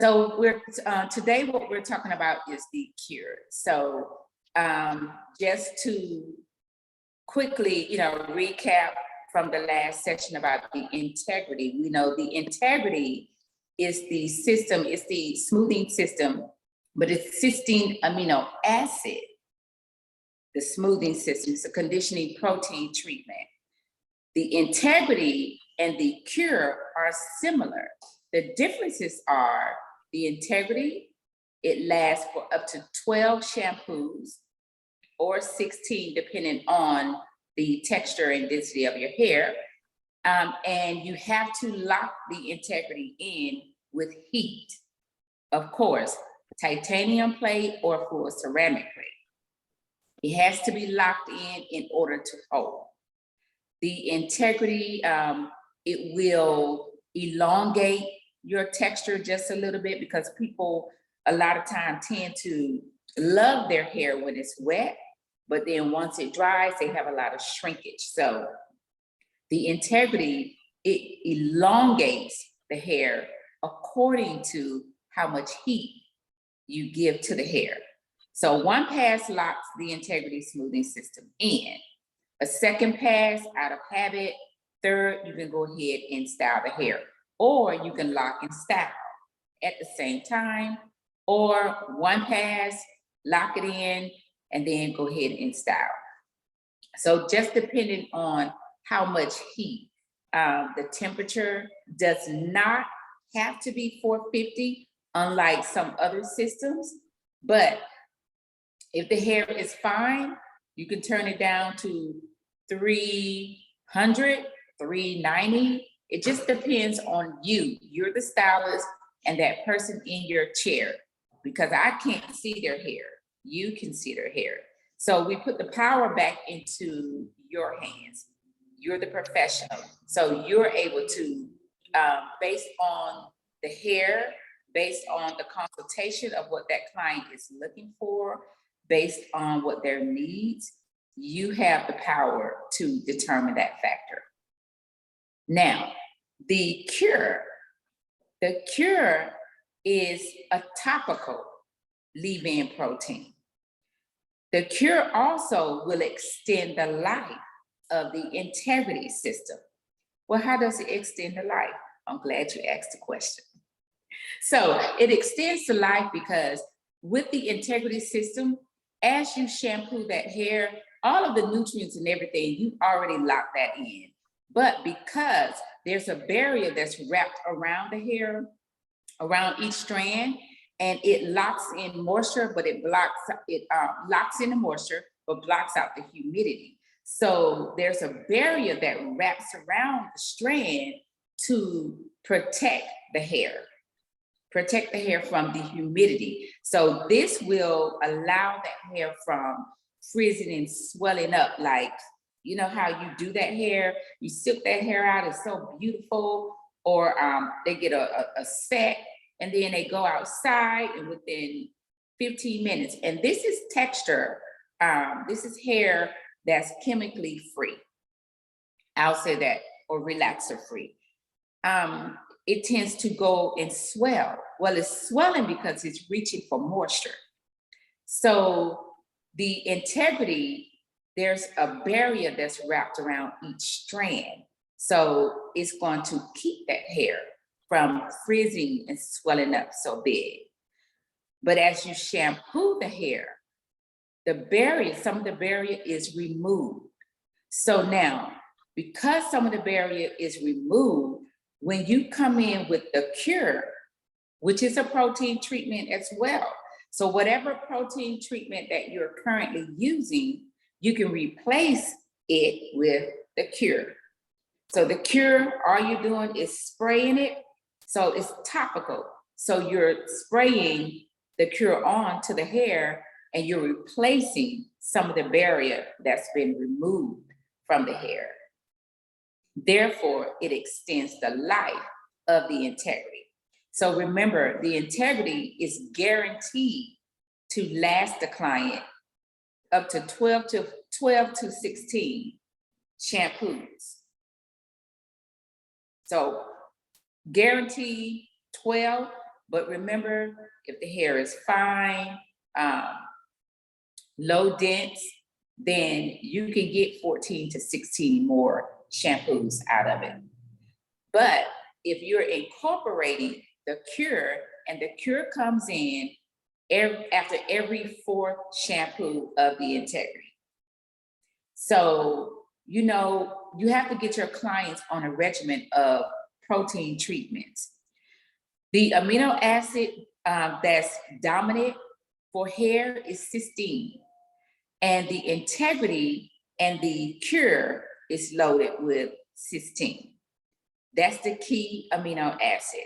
So today what we're talking about is the cure. So just to quickly, recap from the last session about the integrity. We know the integrity is the system, it's the smoothing system, but it's cysteine amino acid. The smoothing system is a conditioning protein treatment. The integrity and the cure are similar. The differences are the integrity, it lasts for up to 12 shampoos or 16, depending on the texture and density of your hair. And you have to lock the integrity in with heat. Of course, titanium plate or full ceramic plate. It has to be locked in order to hold. The integrity, it will elongate your texture just a little bit because people a lot of times tend to love their hair when it's wet, but then once it dries, they have a lot of shrinkage. So the integrity, it elongates the hair according to how much heat you give to the hair. So one pass locks the integrity smoothing system in. A second pass out of habit. Third, you can go ahead and style the hair, or you can lock and style at the same time, or one pass, lock it in, and then go ahead and style. So just depending on how much heat, the temperature does not have to be 450, unlike some other systems, but if the hair is fine, you can turn it down to 300, 390. It just depends on you. You're the stylist and that person in your chair, because I can't see their hair. You can see their hair. So we put the power back into your hands. You're the professional. So you're able to, based on the hair, based on the consultation of what that client is looking for, based on what their needs, you have the power to determine that factor. Now, the cure is a topical LeaveIn protein. The cure also will extend the life of the integrity system. Well, how does it extend the life? I'm glad you asked the question. So it extends the life because with the integrity system, as you shampoo that hair, all of the nutrients and everything, you already locked that in. But because there's a barrier that's wrapped around the hair, around each strand, and it locks in moisture, but it locks in the moisture, but blocks out the humidity. So there's a barrier that wraps around the strand to protect the hair from the humidity. So this will allow that hair from frizzing and swelling up. Like, you know how you do that hair, you silk that hair out, it's so beautiful, or they get a set and then they go outside and within 15 minutes, and this is texture, this is hair that's chemically free. I'll say that, or relaxer free. It tends to go and swell. Well, it's swelling because it's reaching for moisture. So the integrity, there's a barrier that's wrapped around each strand. So it's going to keep that hair from frizzing and swelling up so big. But as you shampoo the hair, some of the barrier is removed. So now, because some of the barrier is removed, when you come in with the cure, which is a protein treatment as well. So whatever protein treatment that you're currently using, you can replace it with the cure. So the cure, all you're doing is spraying it. So it's topical. So you're spraying the cure on to the hair and you're replacing some of the barrier that's been removed from the hair. Therefore, it extends the life of the integrity. So remember, the integrity is guaranteed to last the client up to 12 to 16 shampoos. So guaranteed 12, But remember, if the hair is fine, low dense, then you can get 14 to 16 more shampoos out of it. But if you're incorporating the cure, and the cure comes in after every fourth shampoo of the integrity. So, you know, you have to get your clients on a regimen of protein treatments. The amino acid that's dominant for hair is cysteine, and the integrity and the cure is loaded with cysteine. That's the key amino acid.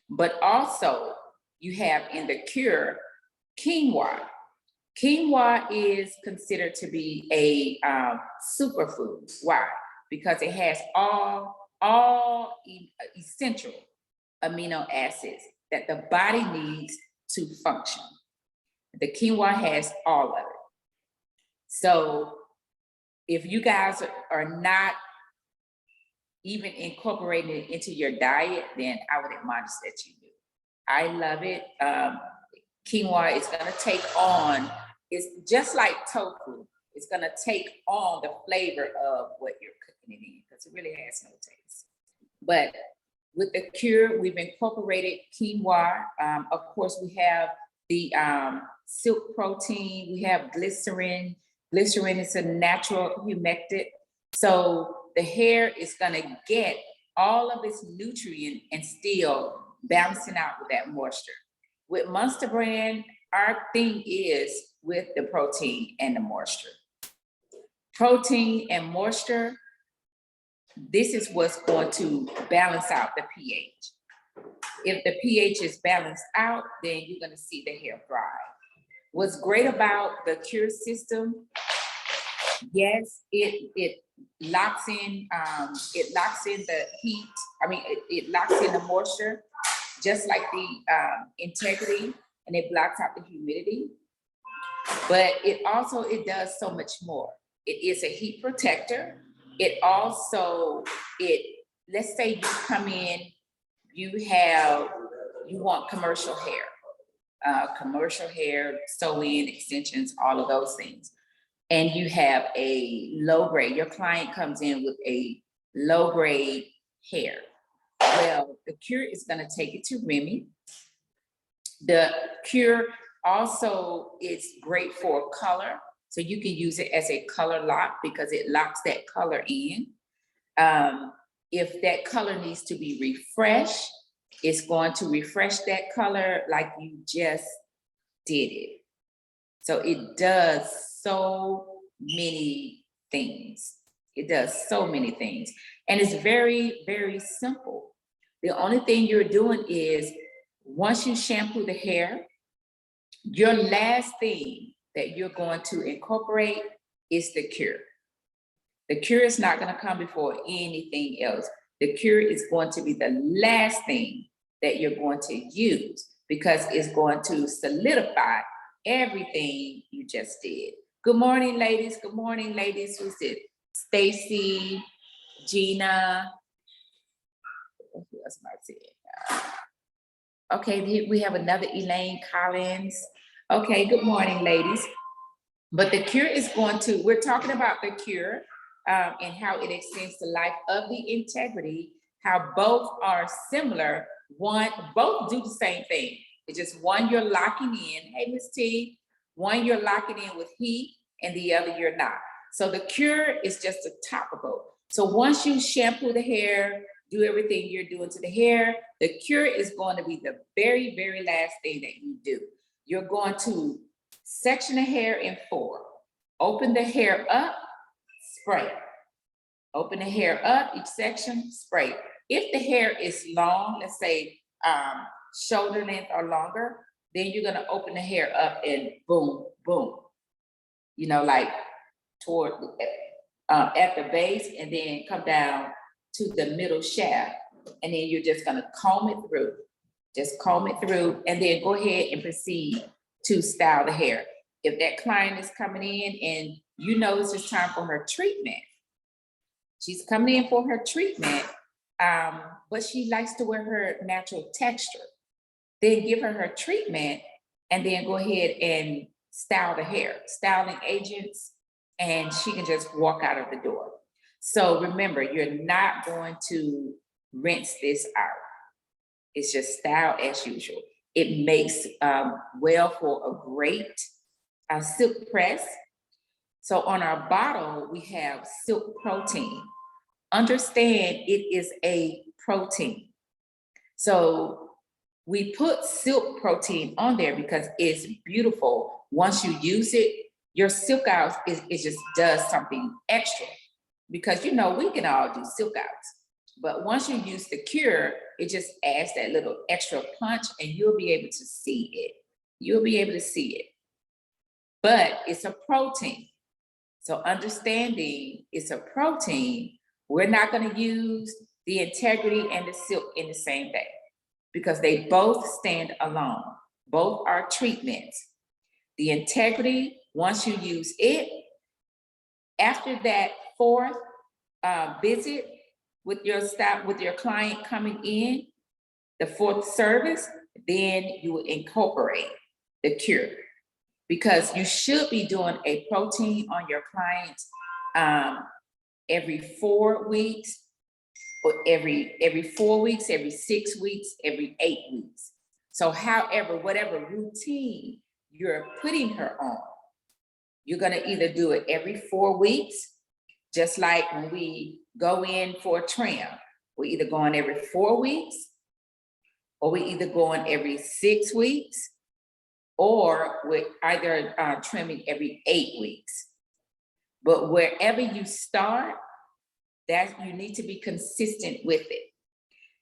But also, you have in the cure quinoa. Quinoa is considered to be a superfood. Why? Because it has all essential amino acids that the body needs to function. The quinoa has all of it. So if you guys are not even incorporating it into your diet, then I would admonish that you do. I love it. Quinoa is gonna take on, it's just like tofu, it's gonna take on the flavor of what you're cooking it in, because it really has no taste. But with the cure, we've incorporated quinoa. Of course, we have the silk protein, we have glycerin. Glycerin is a natural humectant. So the hair is gonna get all of its nutrient and still balancing out with that moisture. With Monster Brand, our thing is with the protein and the moisture. Protein and moisture, this is what's going to balance out the pH. If the pH is balanced out, then you're gonna see the hair thrive. What's great about the cure system, yes, it locks in the heat. I mean, it locks in the moisture, just like the integrity, and it blocks out the humidity. But it does so much more. It is a heat protector. It also, let's say you come in, you want commercial hair, sew-in, extensions, all of those things. And you have a low grade, your client comes in with a low grade hair. Well, the cure is gonna take it to Remy. The cure also is great for color. So you can use it as a color lock because it locks that color in. If that color needs to be refreshed, it's going to refresh that color like you just did it. So it does so many things. It does so many things. And it's very, very simple. The only thing you're doing is once you shampoo the hair, your last thing that you're going to incorporate is the cure. The cure is not going to come before anything else. The cure is going to be the last thing that you're going to use because it's going to solidify everything you just did. Good morning, ladies. Good morning, ladies. Who's it? Stacy, Gina. Who else am I seeing? Okay, we have another Elaine Collins. Okay, good morning, ladies. But the cure is we're talking about the cure and how it extends the life of the integrity, how both are similar. Both do the same thing. It's just one you're locking in. Hey, Miss T. One you're locking in with heat and the other you're not. So the cure is just a topical. So once you shampoo the hair, do everything you're doing to the hair, the cure is going to be the very, very last thing that you do. You're going to section the hair in 4. Open the hair up, spray. Open the hair up, each section, spray. If the hair is long, let's say shoulder length or longer, then you're gonna open the hair up and boom, boom. You know, like toward at the base and then come down to the middle shaft. And then you're just gonna comb it through. Just comb it through and then go ahead and proceed to style the hair. If that client is coming in and you know it's just time for her treatment, she's coming in for her treatment, but she likes to wear her natural texture. then give her her treatment, and then go ahead and style the hair, styling agents, and she can just walk out of the door. So remember, you're not going to rinse this out. It's just style as usual. It makes well for a great silk press. So on our bottle, we have silk protein. Understand it is a protein. So we put silk protein on there because it's beautiful. Once you use it, your SilkOut it just does something extra, because you know we can all do SilkOuts. But once you use the cure, it just adds that little extra punch, and you'll be able to see it. You'll be able to see it. But it's a protein. So understanding it's a protein, we're not going to use the integrity and the silk in the same day, because they both stand alone. Both are treatments. The integrity, once you use it, after that fourth visit with your staff, with your client coming in, the fourth service, then you will incorporate the cure, because you should be doing a protein on your clients every 4 weeks, or every 4 weeks, every 6 weeks, every 8 weeks. So however, whatever routine you're putting her on, you're gonna either do it every 4 weeks, just like when we go in for a trim, we're either going every 4 weeks, or we either going every 6 weeks, or we're either trimming every 8 weeks. But wherever you start, that you need to be consistent with it.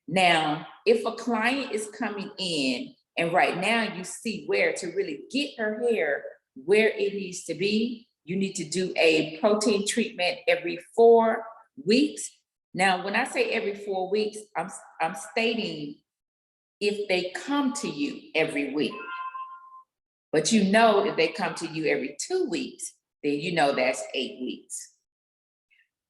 Now, if a client is coming in and right now you see where to really get her hair where it needs to be, you need to do a protein treatment every 4 weeks. Now, when I say every 4 weeks, I'm stating if they come to you every week. But you know, if they come to you every 2 weeks, then you know that's 8 weeks.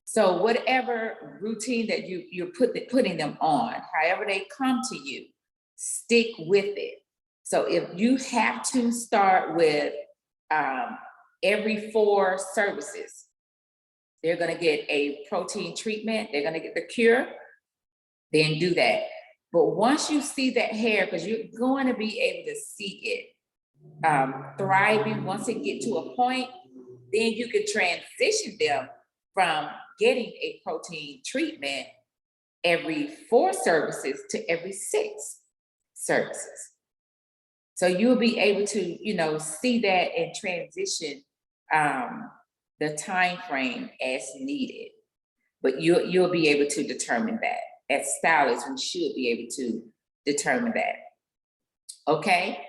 So whatever routine that you're putting them on, however they come to you, stick with it. So if you have to start with every 4 services, they're gonna get a protein treatment, they're gonna get the cure, then do that. But once you see that hair, because you're going to be able to see it thriving, once it get to a point, then you can transition them from getting a protein treatment every 4 services to every 6 services. So you'll be able to, you know, see that and transition the time frame as needed. But you'll be able to determine that. As stylists, we should be able to determine that. Okay?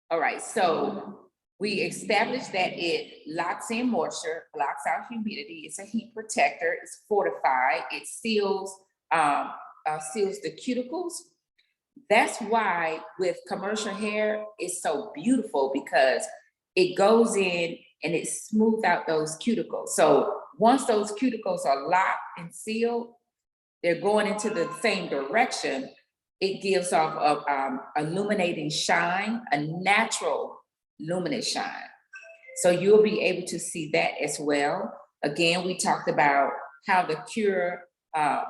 All right, so we established that it locks in moisture, blocks out humidity, it's a heat protector, it's fortified, it seals the cuticles. That's why with commercial hair, it's so beautiful, because it goes in and it smooths out those cuticles. So once those cuticles are locked and sealed, they're going into the same direction. It gives off a illuminating shine, a natural luminous shine. So you'll be able to see that as well. Again, we talked about how the cure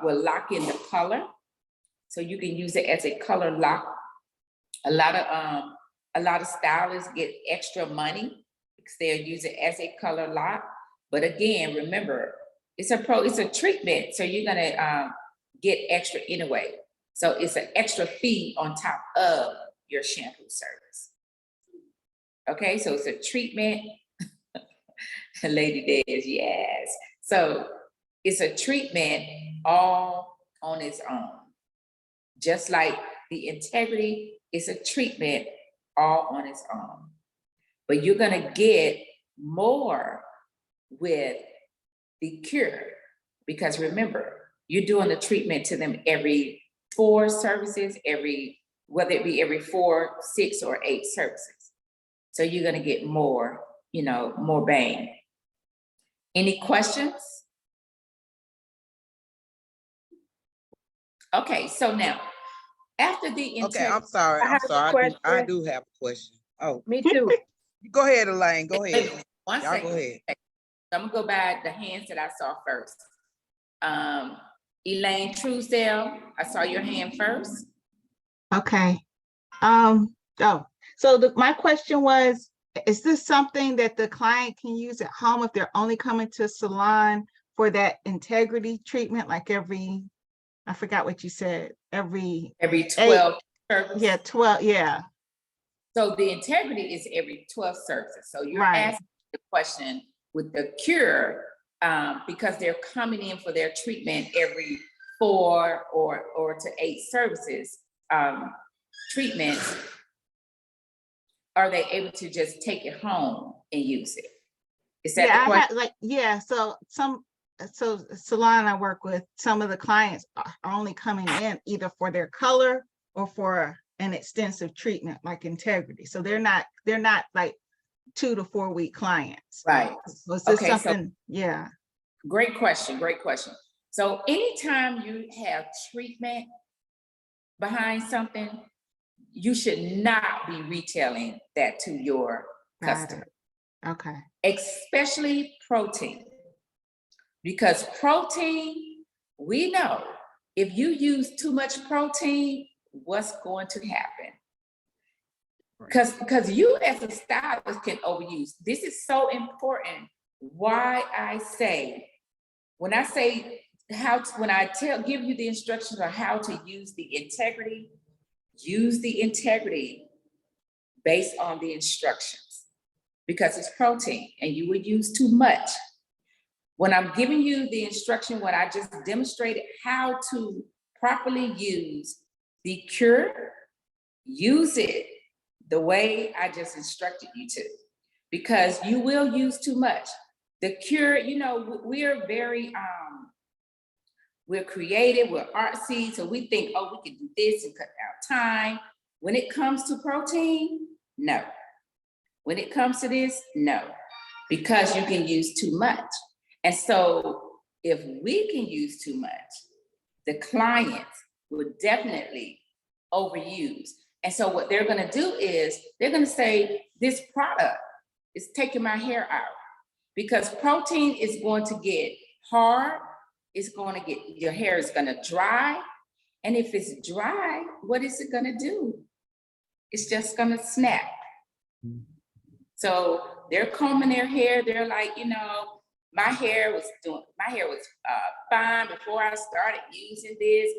will lock in the color. So you can use it as a color lock. A lot of stylists get extra money because they'll use it as a color lock. But again, remember, it's a treatment, so you're gonna get extra anyway. So it's an extra fee on top of your shampoo service. Okay, so it's a treatment. Lady Des, yes. So it's a treatment all on its own. Just like the integrity is a treatment all on its own. But you're gonna get more with the cure, because remember, you're doing the treatment to them every 4 services, whether it be every 4, 6, or 8 services. So you're gonna get more, you know, more bang. Any questions? Okay, so now After the Okay, integrity. I'm sorry. I have a question. I do have a question. Oh, Me too. go ahead, Elaine. Go ahead. One Y'all second. go ahead. I'm gonna go by the hands that I saw first. Elaine Truesdale, I saw your hand first. Okay. So my question was, is this something that the client can use at home if they're only coming to salon for that integrity treatment, like I forgot what you said, every 12 services. Yeah, 12, yeah. So the integrity is every 12 services. So you're Right. asking the question with the cure, because they're coming in for their treatment every 4 or to 8 services, treatments, are they able to just take it home and use it? Is that the question? So salon I work with, some of the clients are only coming in either for their color or for an extensive treatment like integrity. So they're not like 2 to 4 week clients. Right. Was this Okay, something? Yeah. Great question. So anytime you have treatment behind something, you should not be retailing that to your customer. Okay. Especially protein. Because protein, we know if you use too much protein, what's going to happen? Because you as a stylist can overuse. This is so important. Why I say, when I give you the instructions on how to use the integrity based on the instructions, because it's protein and you would use too much. When I'm giving you the instruction, when I just demonstrated how to properly use the cure, use it the way I just instructed you to, because you will use too much. The cure, we're very, we're creative, we're artsy, so we think, oh, we can do this and cut down time. When it comes to protein, no. When it comes to this, no, because you can use too much. And so if we can use too much, the clients would definitely overuse. And so what they're gonna do is they're gonna say, this product is taking my hair out, because protein is going to get hard, your hair is gonna dry. And if it's dry, what is it gonna do? It's just gonna snap. So they're combing their hair, they're like, my hair was fine before I started using this,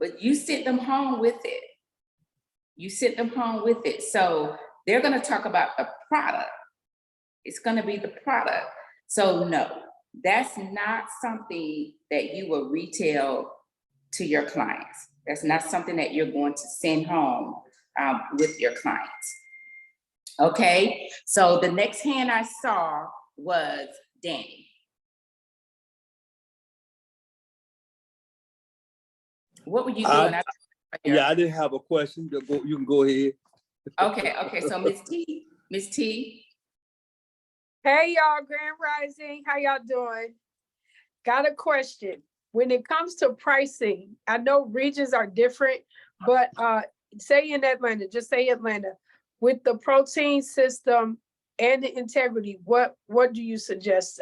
but you sent them home with it. So they're gonna talk about the product. It's gonna be the product. So no, that's not something that you will retail to your clients. That's not something that you're going to send home with your clients. Okay, so the next hand I saw was Danny. What were you doing? I didn't have a question. You can go ahead. Okay, so Miss T. Hey y'all, Grand Rising, how y'all doing? Got a question. When it comes to pricing, I know regions are different, but say in Atlanta, just say Atlanta, with the protein system and the integrity, what do you suggest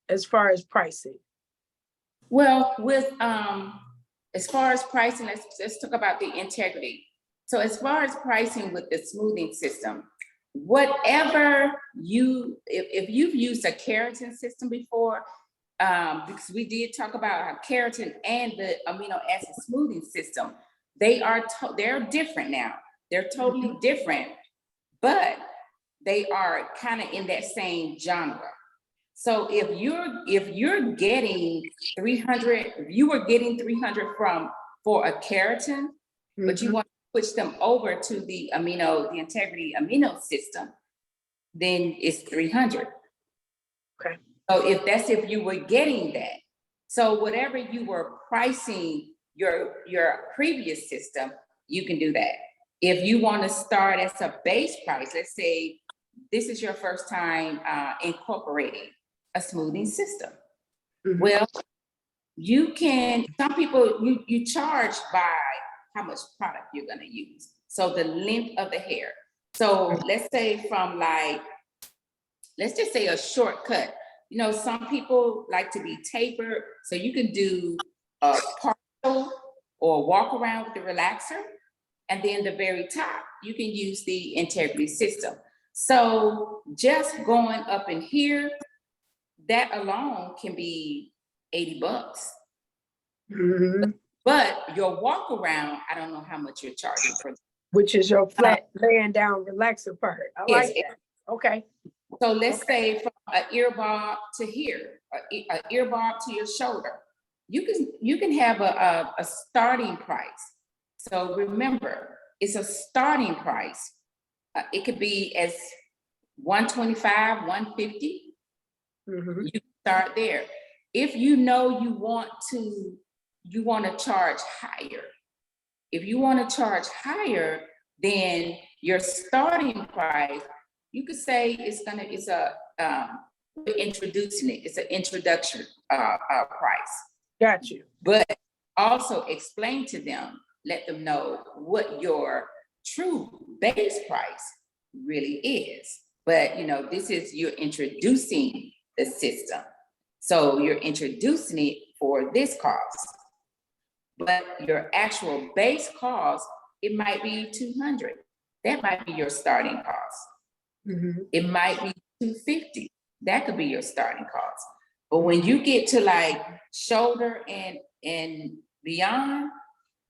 as far as pricing? Well, with as far as pricing, let's talk about the integrity. So as far as pricing with the smoothing system, whatever if you've used a keratin system before, because we did talk about how keratin and the amino acid smoothing system, they're different now. They're totally different, but they are kind of in that same genre. So if you're getting 300, if you were getting 300 for a keratin, but you want to switch them over to the integrity amino system, then it's 300. Okay. So if you were getting that, so whatever you were pricing your previous system, you can do that. If you want to start as a base price, let's say this is your first time incorporating a smoothing system. Well, you can, some people, you charge by how much product you're gonna use. So the length of the hair. So let's say from like, let's just say a shortcut. You know, some people like to be tapered, so you can do a partial or walk around with the relaxer. And then the very top, you can use the integrity system. So just going up in here, that alone can be $80. Mhm. But your walk around, I don't know how much you're charging for. Which is your flat laying down relaxer part. I like Yes. that. Okay. So let's say from an ear bob to here, a ear bob to your shoulder, you can have a starting price. So remember, it's a starting price. It could be as 125, 150. Mhm. You start there. If you know you want to charge higher. If you want to charge higher, then your starting price, you could say we're introducing it. It's an introduction price. Got you. But also explain to them, let them know what your true base price really is. But you know, you're introducing the system. So you're introducing it for this cost. But your actual base cost, it might be 200. That might be your starting cost. Mhm. It might be 250. That could be your starting cost. But when you get to like shoulder and beyond,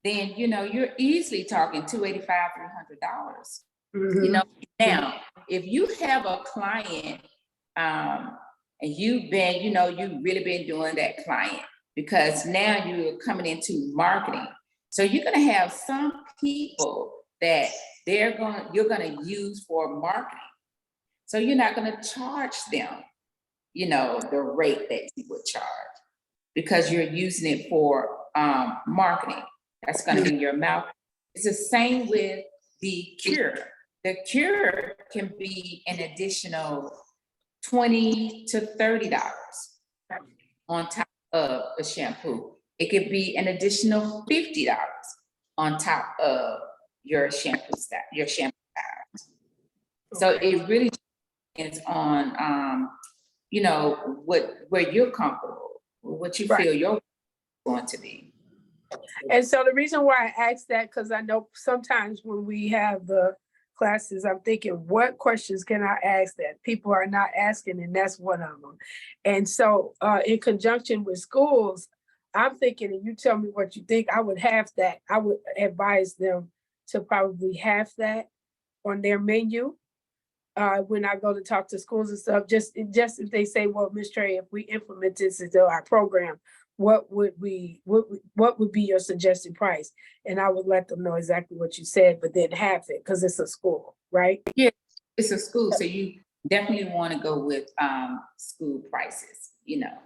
then you know you're easily talking $285, $300. Mhm. You know, now if you have a client and you've really been doing that client, because now you're coming into marketing. So you're gonna have some people that you're gonna use for marketing. So you're not gonna charge them, you know, the rate that you would charge because you're using it for marketing. That's gonna be your mouth. It's the same with the cure. The cure can be an additional $20 to $30 on top of the shampoo. It could be an additional $50 on top of your shampoo stack, your shampoo styles. So it really depends on you know, where you're comfortable, what you Right. feel you're going to be. And so the reason why I asked that, because I know sometimes when we have the classes, I'm thinking, what questions can I ask that people are not asking? And that's one of them. And so in conjunction with schools, I'm thinking, and you tell me what you think, I would have that. I would advise them to probably have that on their menu. When I go to talk to schools and stuff, just if they say, well, Ms. Trey, if we implement this into our program, what would be your suggested price? And I would let them know exactly what you said, but then have it, because it's a school, right? Yeah, it's a school, so you definitely want to go with school prices, you know.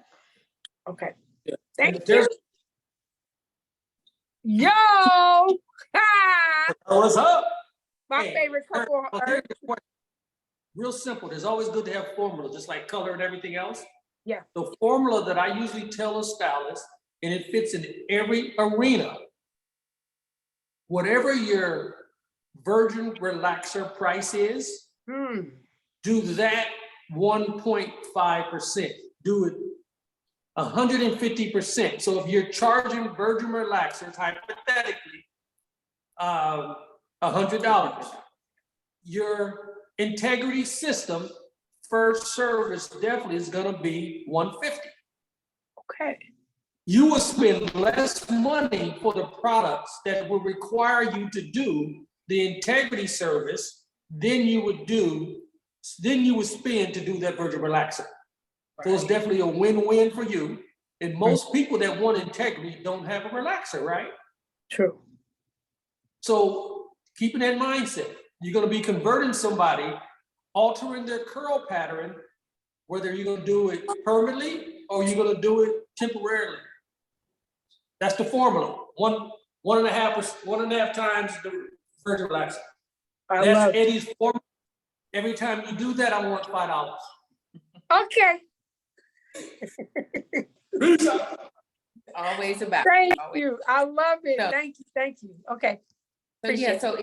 Okay. Yeah. Thank And there's- you. Yo, ha! What's up? My Hey, favorite couple well, are, here's the question. Real simple. There's always good to have formula, just like color and everything else. Yeah. The formula that I usually tell a stylist, and it fits in every arena. Whatever your virgin relaxer price is, do that 1.5%. Do it 150%. So if you're charging virgin relaxers, hypothetically, $100, your integrity system first service definitely is going to be $150. okay. You will spend less money for the products that will require you to do the integrity service than you would spend to do that virgin relaxer. So it's definitely a win-win for you. And most people that want integrity don't have a relaxer, right? True. So keeping that mindset, you're going to be converting somebody, altering their curl pattern, whether you're going to do it permanently or you're going to do it temporarily. That's the formula. One and a half times the virgin relaxer. I That's love it. Eddie's formula. Every time you do that, I want $5. Okay. Peace out. always about. Thank always. you. I love it. So- Thank you. Thank you. Okay. So yeah, Appreciate so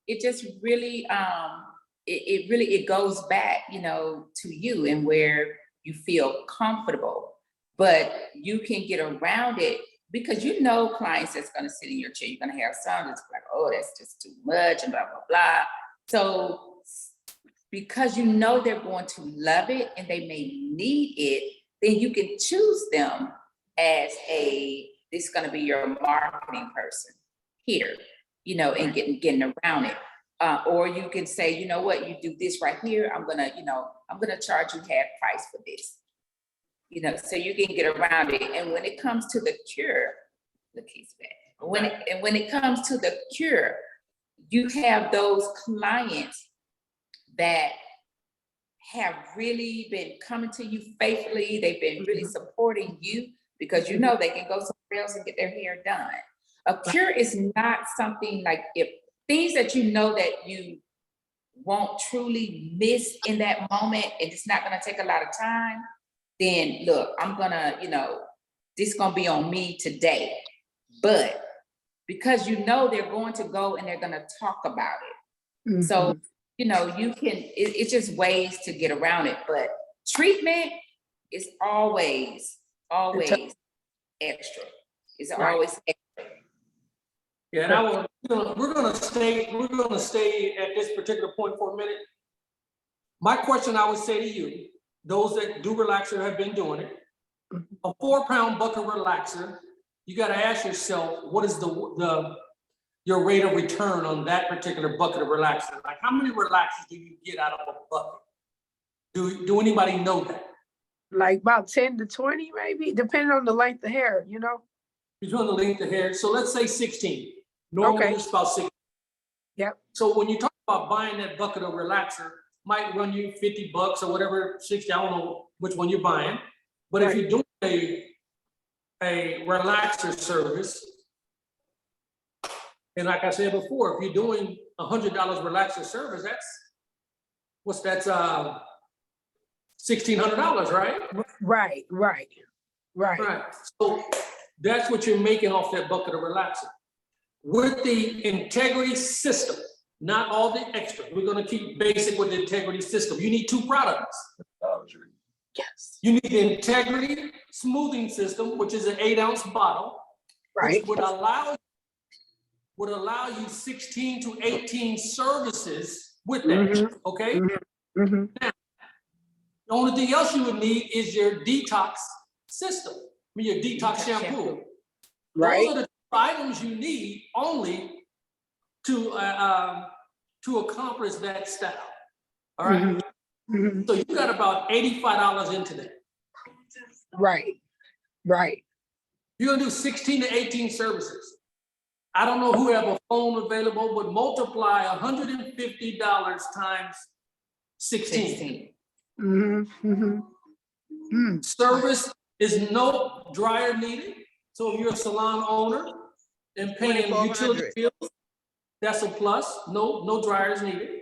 it just really, it really, it goes back, you know, to you and where you feel comfortable. But you can get around it because you know clients that's gonna sit in your chair, you're gonna have some that's like, oh, that's just too much and blah, blah, blah. So because you know they're going to love it and they may need it, then you can choose them as this is gonna be your marketing person here, you know, and getting around it. Or you can say, you know what, you do this right here, I'm gonna charge you half price for this. You know, so you can get around it. And when it comes to the cure, look, he's back. When it comes to the cure, you have those clients that have really been coming to you faithfully. They've been really supporting you because you know they can go somewhere else and get their hair done. A cure is not something like if things that you know that you won't truly miss in that moment and it's not gonna take a lot of time, then look, I'm gonna, you know, this gonna be on me today. But because you know they're going to go and they're gonna talk about it. So, you know, you can, it's just ways to get around it. But treatment is always extra. It's always extra. Yeah, and we're gonna stay at this particular point for a minute. My question I would say to you, those that do relaxer have been doing it, a 4-pound bucket relaxer, you gotta ask yourself, what is your rate of return on that particular bucket of relaxer? Like how many relaxers do you get out of a bucket? Do anybody know that? like about 10 to 20, maybe, depending on the length of hair, you know? Between the length of hair, so let's say 16. Normally Okay. it's about 16. Yep. So when you talk about buying that bucket of relaxer, might run you $50 or whatever, 60, I don't know which one you're buying. But if you're doing a relaxer service, and like I said before, if you're doing $100 relaxer service, that's $1,600, right? Right. Right. So that's what you're making off that bucket of relaxer. With the integrity system, not all the extra. We're gonna keep basic with the integrity system. You need 2 products. Yes. You need the integrity smoothing system, which is an 8-ounce bottle, Right. which would allow you 16 to 18 services with that, okay? Mm-hmm. Now, the only thing else you would need is your detox system, your detox shampoo. Right. Those are the 2 items you need only to accomplish that style. All right. Mm-hmm. So you got about $85 into that. Right. You're gonna do 16 to 18 services. I don't know who have a phone available, but multiply $150 times 16. Service is no dryer needed. So if you're a salon owner and paying utility 2,400. bills, that's a plus. No dryers needed.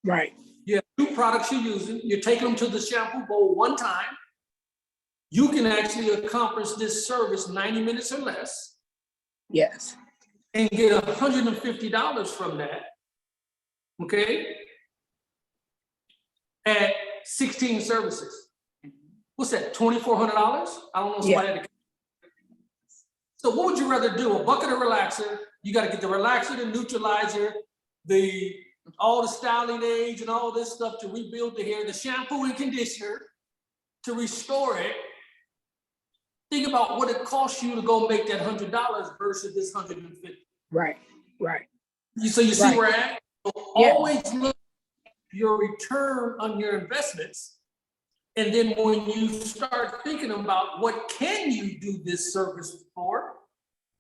Right. You have 2 products you're using. You're taking them to the shampoo bowl 1 time. You can actually accomplish this service 90 minutes or less Yes. and get $150 from that, okay? At 16 services. What's that, $2,400? I don't know somebody had to. So what would you rather do? A bucket of relaxer, you gotta get the relaxer, the neutralizer, all the styling aids and all this stuff to rebuild the hair, the shampoo and conditioner to restore it. Think about what it costs you to go make that $100 versus this $150. Right. So you see Right. where I'm at? So always look at your return on your investments. And then when you start thinking about what can you do this service for,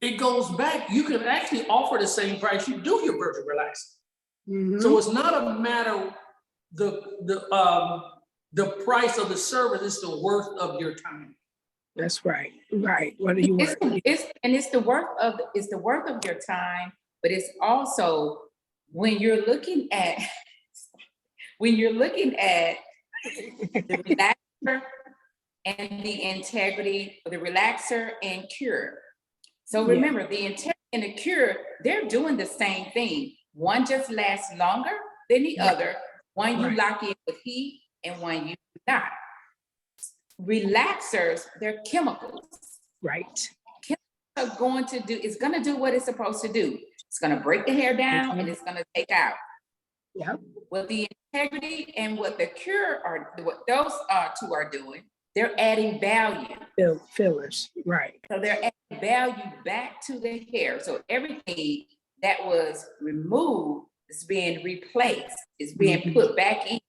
it goes back. You can actually offer the same price you do your virtual relaxing. So it's not a matter the price of the service, it's the worth of your time. That's right. What do you want? It's the worth of your time, but it's also when you're looking at the relaxer, and the integrity, the relaxer and cure. So Yeah. remember, the integrity and the cure, they're doing the same thing. One just lasts longer than the other. One you Right. lock in with heat and one you do not. Relaxers, they're chemicals. Right. Are going to do, it's gonna do what it's supposed to do. It's gonna break the hair down and it's gonna take out. Yeah. What the integrity and what the cure are, what those two are doing, they're adding value. Fillers. Right. So they're adding value back to the hair. So everything that was removed is being replaced, is being put back in.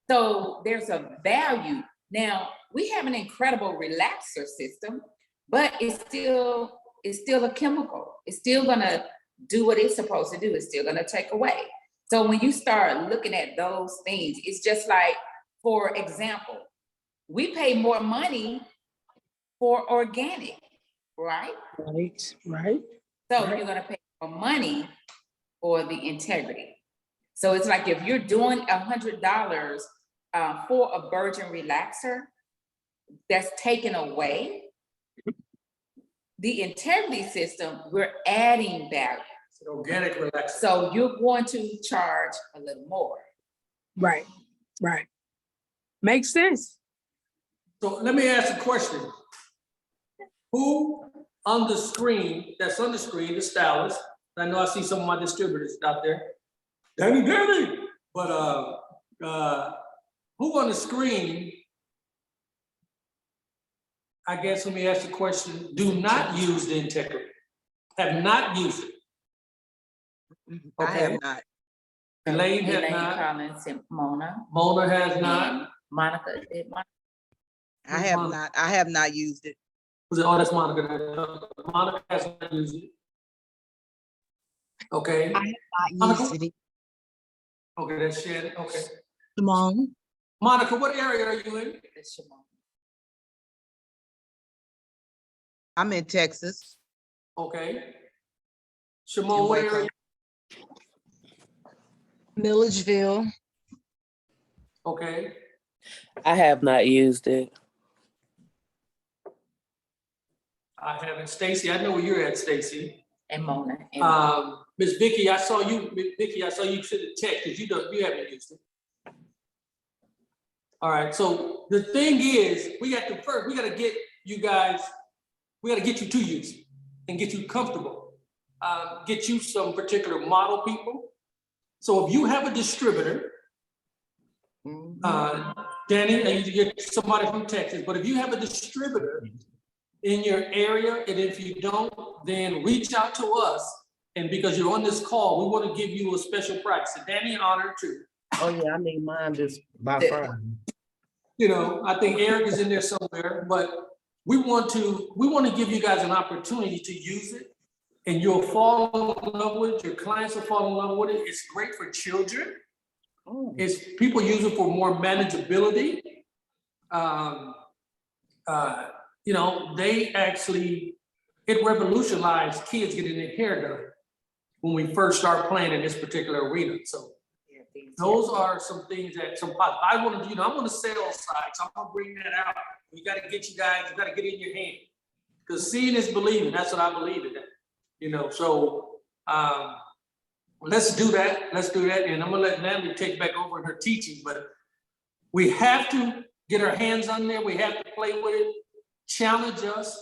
So there's a value. Now, we have an incredible relaxer system, but it's still a chemical. It's still gonna do what it's supposed to do. It's still gonna take away. So when you start looking at those things, it's just like, for example, we pay more money for organic, right? Right. Right. So Right. you're gonna pay more money for the integrity. So it's like if you're doing $100 for a virgin relaxer, that's taken away. The integrity system, we're adding value. It's an organic relaxer. So you're going to charge a little more. Right. Right. Makes sense. So let me ask a question. Who on the screen, that's on the screen, the stylist, I know I see some of my distributors out there, Danny, but who on the screen, I guess let me ask the question, do not use the integrity, have not used it? I Okay. have not. Elaine has Elaine not, Collins and Mona. Mona has not. And Monica, did Monica? I have not. I have not used it. Was it, oh, that's Monica. Monica has not used it. Okay, Not used it. okay, that's Shannon, okay. Simone, Monica, what area are you in? It's Shimon. I'm in Texas. Okay. Shimon, what area? Milledgeville, Okay, I have not used it. I haven't. Stacy, I know where you're at, Stacy. And Mona. And Miss Vicky, I saw you, Vicky, I saw you send a text, because you haven't used it. All right, so the thing is, we got to get you guys, we got to get you to use it and get you comfortable. Get you some particular model people. So if you have a distributor, Danny, you get somebody from Texas, but if you have a distributor in your area, and if you don't, then reach out to us. And because you're on this call, we want to give you a special price. And Danny honored too. Oh yeah, I need mine just by The- Friday. You know, I think Eric is in there somewhere, but we want to give you guys an opportunity to use it. And you'll fall in love with it, your clients will fall in love with it. It's great for children. It's people use it for more manageability. You know, it revolutionized kids getting their hair done when we first started playing in this particular arena. So those are some things that I want to do. I'm on the sales side, so I'm gonna bring that out. We got to get you guys, you got to get it in your hand, because seeing is believing. That's what I believe in. You know, so let's do that. Let's do that, and I'm gonna let Natalie take back over in her teaching. But we have to get our hands on there. We have to play with it. Challenge us.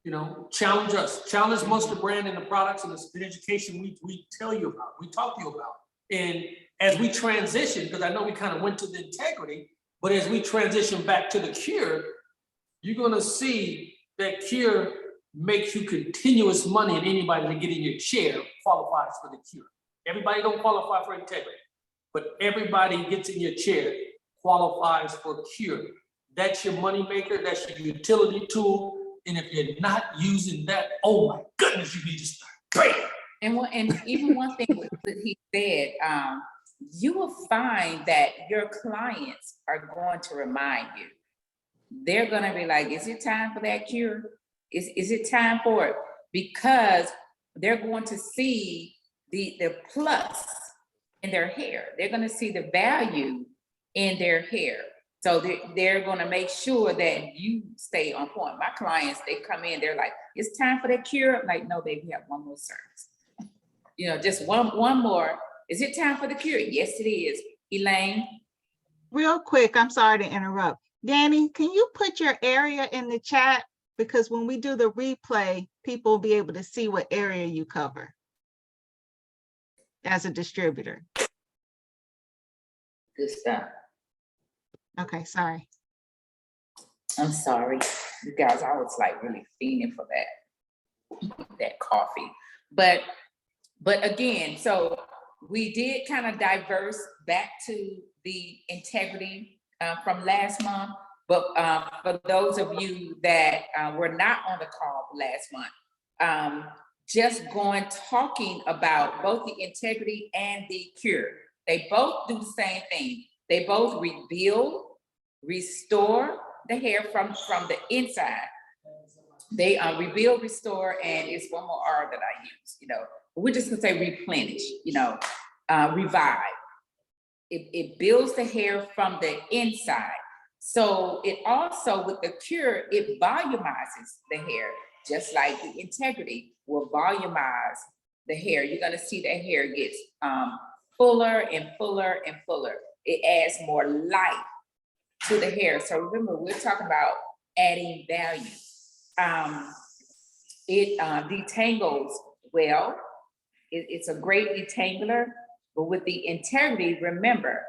You know, challenge us. Challenge Monster Brand and the products and the education we tell you about. We talk to you about. And as we transition, because I know we kind of went to the integrity, but as we transition back to the cure, you're gonna see that cure makes you continuous money, and anybody to get in your chair qualifies for the cure. Everybody don't qualify for integrity, but everybody gets in your chair qualifies for cure. That's your money maker, that's your utility tool. And if you're not using that, oh my goodness, you need to start. Bam! and even one thing that he said, you will find that your clients are going to remind you. They're gonna be like, is it time for that cure? Is it time for it? Because they're going to see the plus in their hair. They're gonna see the value in their hair. So they're gonna make sure that you stay on point. My clients, they come in, they're like, it's time for that cure. I'm like, no, baby, we have one more service. You know, just one more. Is it time for the cure? Yes, it is. Elaine? Real quick, I'm sorry to interrupt. Danny, can you put your area in the chat? Because when we do the replay, people will be able to see what area you cover as a distributor. Good stuff. Okay, sorry. I'm sorry, you guys, I was like really fiending for that coffee. But again, so we did kind of diverse back to the integrity from last month. But for those of you that were not on the call last month, just talking about both the integrity and the cure. They both do the same thing. They both rebuild, restore the hair from the inside. They rebuild, restore, and it's one more R that I use, you know. We're just gonna say replenish, you know, revive. It builds the hair from the inside. So it also, with the cure, it volumizes the hair, just like the integrity will volumize the hair. You're gonna see the hair gets fuller and fuller and fuller. It adds more life to the hair. So remember, we're talking about adding value. It detangles well. It's a great detangler, but with the integrity, remember,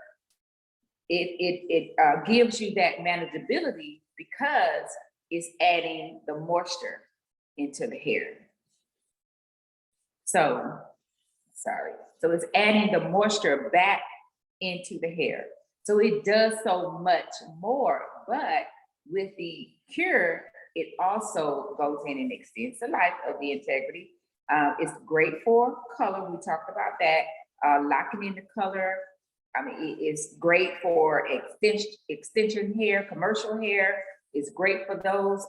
it gives you that manageability because it's adding the moisture into the hair. So, sorry. So it's adding the moisture back into the hair. So it does so much more, but with the cure, it also goes in and extends the life of the integrity. It's great for color. We talked about that, locking in the color. I mean, it's great for extension hair, commercial hair. It's great for those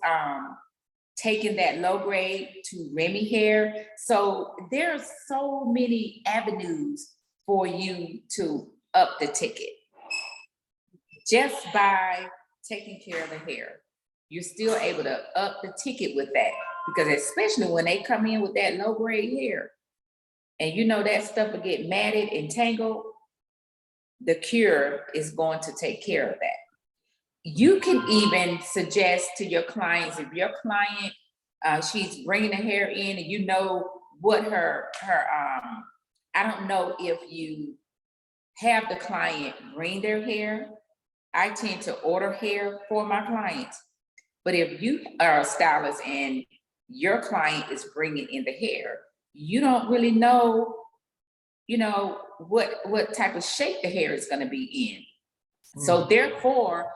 taking that low grade to Remy hair. So there's so many avenues for you to up the ticket. Just by taking care of the hair, you're still able to up the ticket with that, because especially when they come in with that low grade hair and you know that stuff will get matted and tangled, the cure is going to take care of that. You can even suggest to your clients, if your client, she's bringing the hair in and you know what her I don't know if you have the client bring their hair. I tend to order hair for my clients. But if you are a stylist and your client is bringing in the hair, you don't really know, you know, what type of shape the hair is going to be in. So therefore,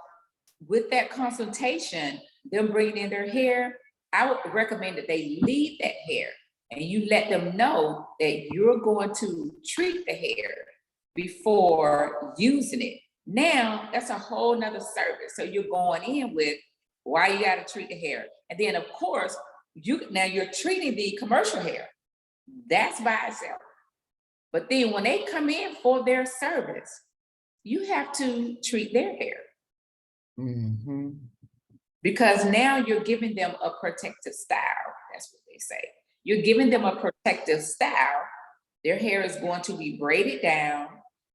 with that consultation, them bringing in their hair, I would recommend that they leave that hair and you let them know that you're going to treat the hair before using it. Now, that's a whole nother service. So you're going in with why you got to treat the hair. And then of course, you're treating the commercial hair. That's by itself. But then when they come in for their service, you have to treat their hair. Because now you're giving them a protective style. That's what they say. You're giving them a protective style. Their hair is going to be braided down.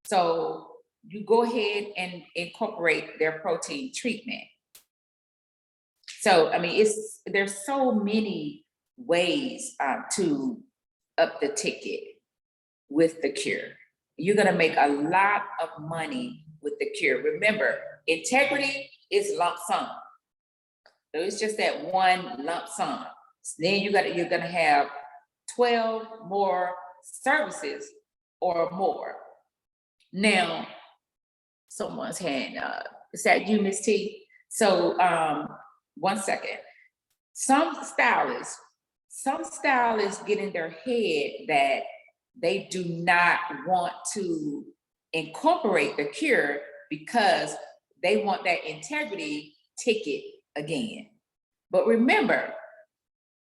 So you go ahead and incorporate their protein treatment. So, I mean, there's so many ways to up the ticket with the cure. You're gonna make a lot of money with the cure. Remember, integrity is lump sum. So it's just that one lump sum. Then you're gonna have 12 more services or more. Now, someone's hand is that you, Ms. T? So 1 second. Some stylists get in their head that they do not want to incorporate the cure because they want that integrity ticket again. But remember,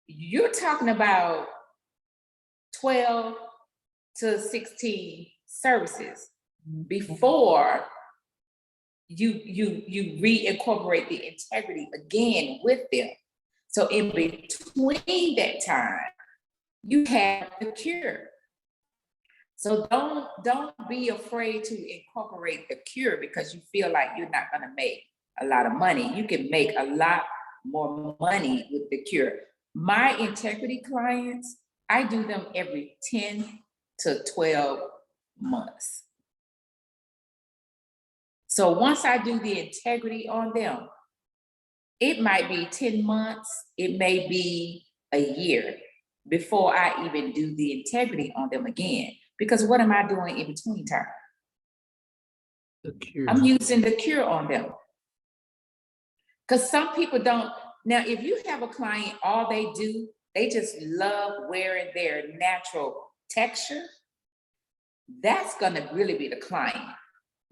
you're talking about 12 to 16 services before you reincorporate the integrity again with them. So in between that time, you have the cure. So don't be afraid to incorporate the cure because you feel like you're not gonna make a lot of money. You can make a lot more money with the cure. My integrity clients, I do them every 10 to 12 months. So once I do the integrity on them, it might be 10 months, it may be a year before I even do the integrity on them again. Because what am I doing in between time? The cure. I'm using the cure on them. Because some people don't. Now, if you have a client, all they do, they just love wearing their natural texture, that's gonna really be the client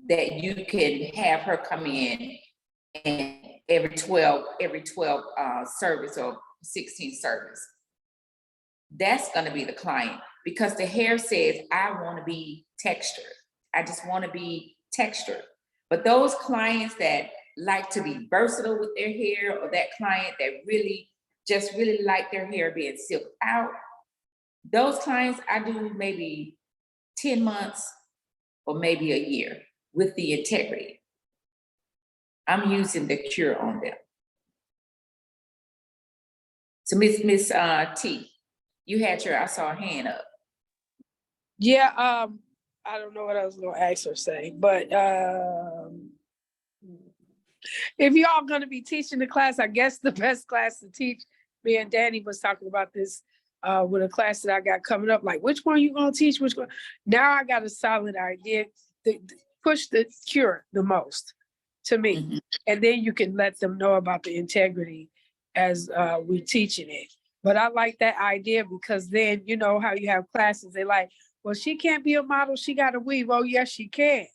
that you can have her come in and every 12 service or 16 service. That's gonna be the client because the hair says, I wanna be textured. I just wanna be textured. But those clients that like to be versatile with their hair, or that client that really like their hair being silked out, those clients I do maybe 10 months or maybe a year with the integrity. I'm using the cure on them. So Miss T, you had I saw a hand up. Yeah, I don't know what I was gonna ask or say, but if y'all gonna be teaching the class, I guess the best class to teach, me and Danny was talking about this with a class that I got coming up, like which one you gonna teach, which one? Now I got a solid idea. Push the cure the most to me. Mhm. And then you can let them know about the integrity as we teaching it. But I like that idea because then you know how you have classes, they like, well, she can't be a model, she got to weave. Oh, yes, she can,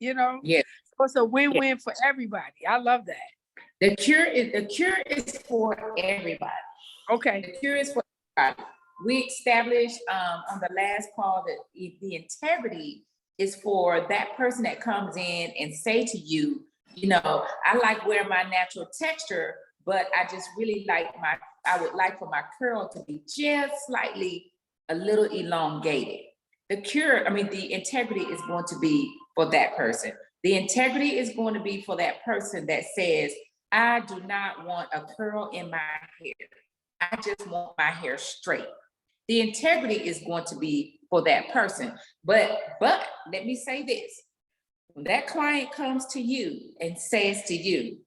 you know? Yeah. So it's a win-win for everybody. I love that. The cure is for everybody. Okay. The cure is for everybody. We established on the last call that the integrity is for that person that comes in and say to you, you know, I like wearing my natural texture, but I just really I would like for my curl to be just slightly a little elongated. The integrity is going to be for that person. The integrity is going to be for that person that says, I do not want a curl in my hair. I just want my hair straight. The integrity is going to be for that person. But let me say this. When that client comes to you and says to you,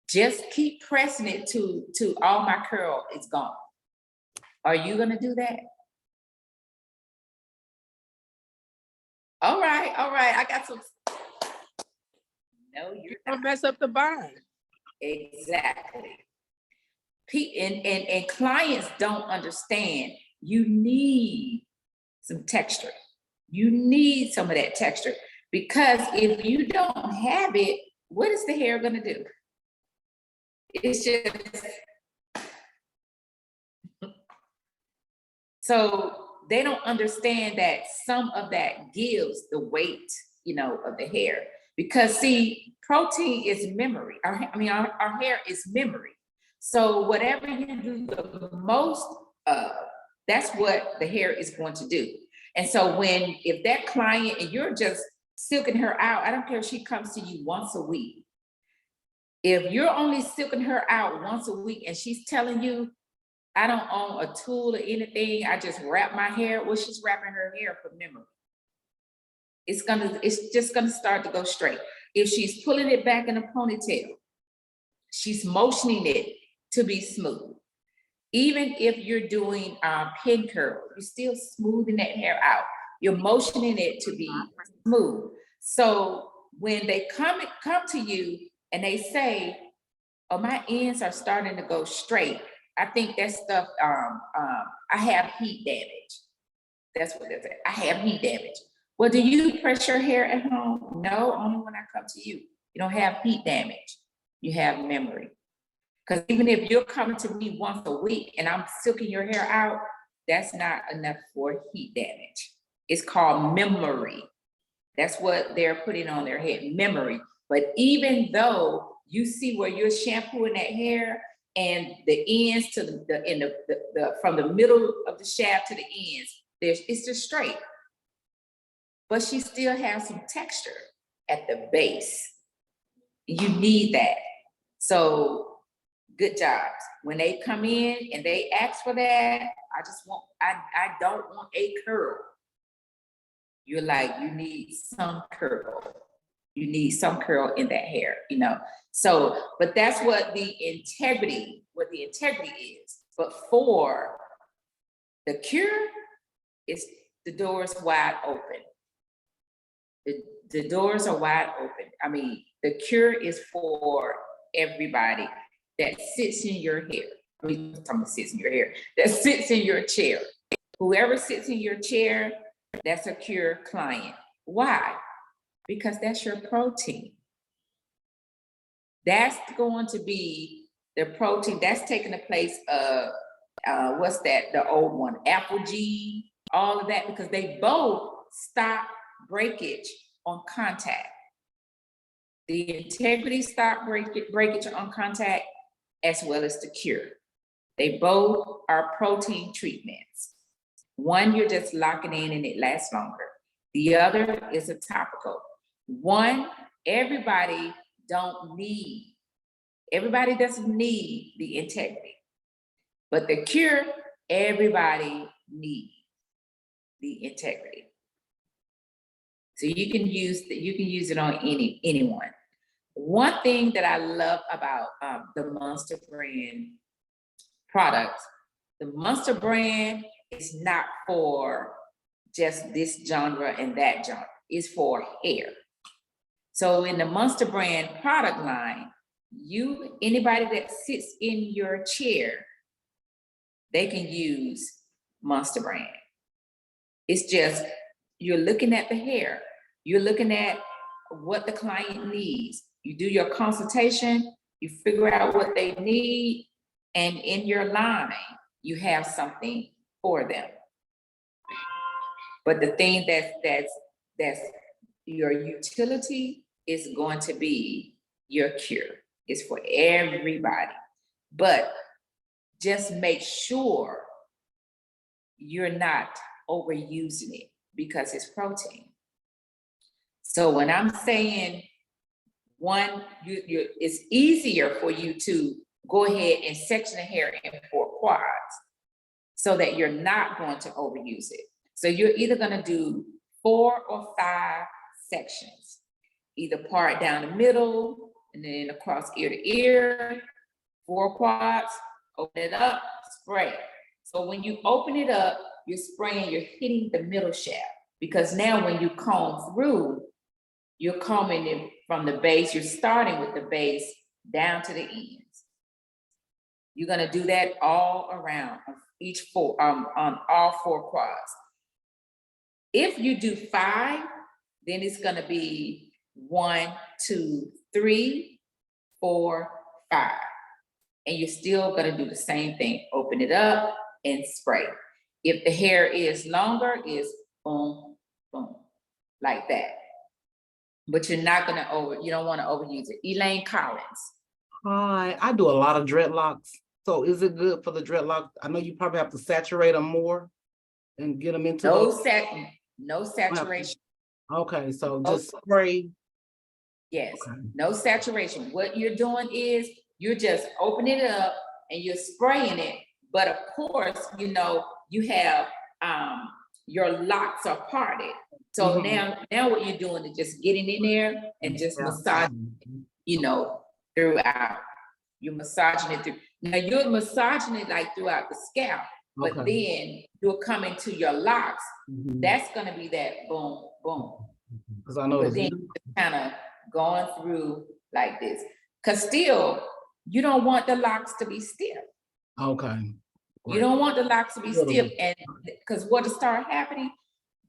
just keep pressing it to all my curl is gone. Are you gonna do that? All right, I got some. No, you're Don't not. mess up the bond. Exactly. And clients don't understand. You need some texture. You need some of that texture because if you don't have it, what is the hair gonna do? It's just so they don't understand that some of that gives the weight, of the hair. Because see, protein is memory. Our hair is memory. So whatever you do the most of, that's what the hair is going to do. And so if that client and you're just silking her out, I don't care if she comes to you once a week. If you're only silking her out once a week and she's telling you, I don't own a tool or anything, I just wrap my hair, well, she's wrapping her hair for memory. It's just gonna start to go straight. If she's pulling it back in a ponytail, she's motioning it to be smooth. Even if you're doing pin curl, you're still smoothing that hair out. You're motioning it to be smooth. So when they come to you and they say, oh, my ends are starting to go straight, I think that stuff, I have heat damage. That's what they say. I have heat damage. Well, do you press your hair at home? No, only when I come to you. You don't have heat damage. You have memory. Because even if you're coming to me once a week and I'm silking your hair out, that's not enough for heat damage. It's called memory. That's what they're putting on their head, memory. But even though you see where you're shampooing that hair and the ends to the from the middle of the shaft to the ends, it's just straight. But she still has some texture at the base. You need that. So good jobs. When they come in and they ask for that, I don't want a curl. You're like, you need some curl. You need some curl in that hair, you know? So, but that's what the integrity is. But for the cure, the doors wide open. The doors are wide open. I mean, the cure is for everybody that sits in your hair. I mean, someone sits in your hair, that sits in your chair. Whoever sits in your chair, that's a cure client. Why? Because that's your protein. That's going to be the protein that's taking the place of, what's that, the old one, Apple G, all of that, because they both stop breakage on contact. The integrity stop breakage on contact, as well as the cure. They both are protein treatments. One, you're just locking in and it lasts longer. The other is a topical. One, everybody doesn't need the integrity. But the cure, everybody needs the integrity. So you can use it on anyone. One thing that I love about the Monster brand products, the Monster brand is not for just this genre and that genre. It's for hair. So in the Monster brand product line, anybody that sits in your chair, they can use Monster brand. It's just, you're looking at the hair, you're looking at what the client needs. You do your consultation, you figure out what they need, and in your line, you have something for them. But the thing that's your utility is going to be your cure. It's for everybody. But just make sure you're not overusing it, because it's protein. So when I'm saying one, it's easier for you to go ahead and section the hair in 4 quads so that you're not going to overuse it. So you're either going to do 4 or 5 sections, either part down the middle and then across ear to ear, 4 quads, open it up, spray. So when you open it up, you're spraying, you're hitting the middle shaft, because now when you comb through, you're combing it from the base, you're starting with the base down to the ends. You're gonna do that all around on all 4 quads. If you do 5, then it's gonna be 1, 2, 3, 4, 5. And you're still gonna do the same thing. Open it up and spray. If the hair is longer, it's boom, boom, like that. But you're not gonna you don't wanna overuse it. Elaine Collins. Hi, I do a lot of dreadlocks. So is it good for the dreadlocks? I know you probably have to saturate them more and get them into No saturation. Okay, so just spray. Yes, Okay. no saturation. What you're doing is you're just opening it up and you're spraying it. But of course, you know, you have your locks are parted. So now what you're doing is just getting in there and just massaging, you know, throughout. You're massaging it through. Now you're massaging it like throughout the scalp, but then you're coming to your locks. That's gonna be that boom, boom. Because I know But then kind of going through like this. Cause still, you don't want the locks to be stiff. Okay. You don't want the locks to be stiff, and because what'll start happening,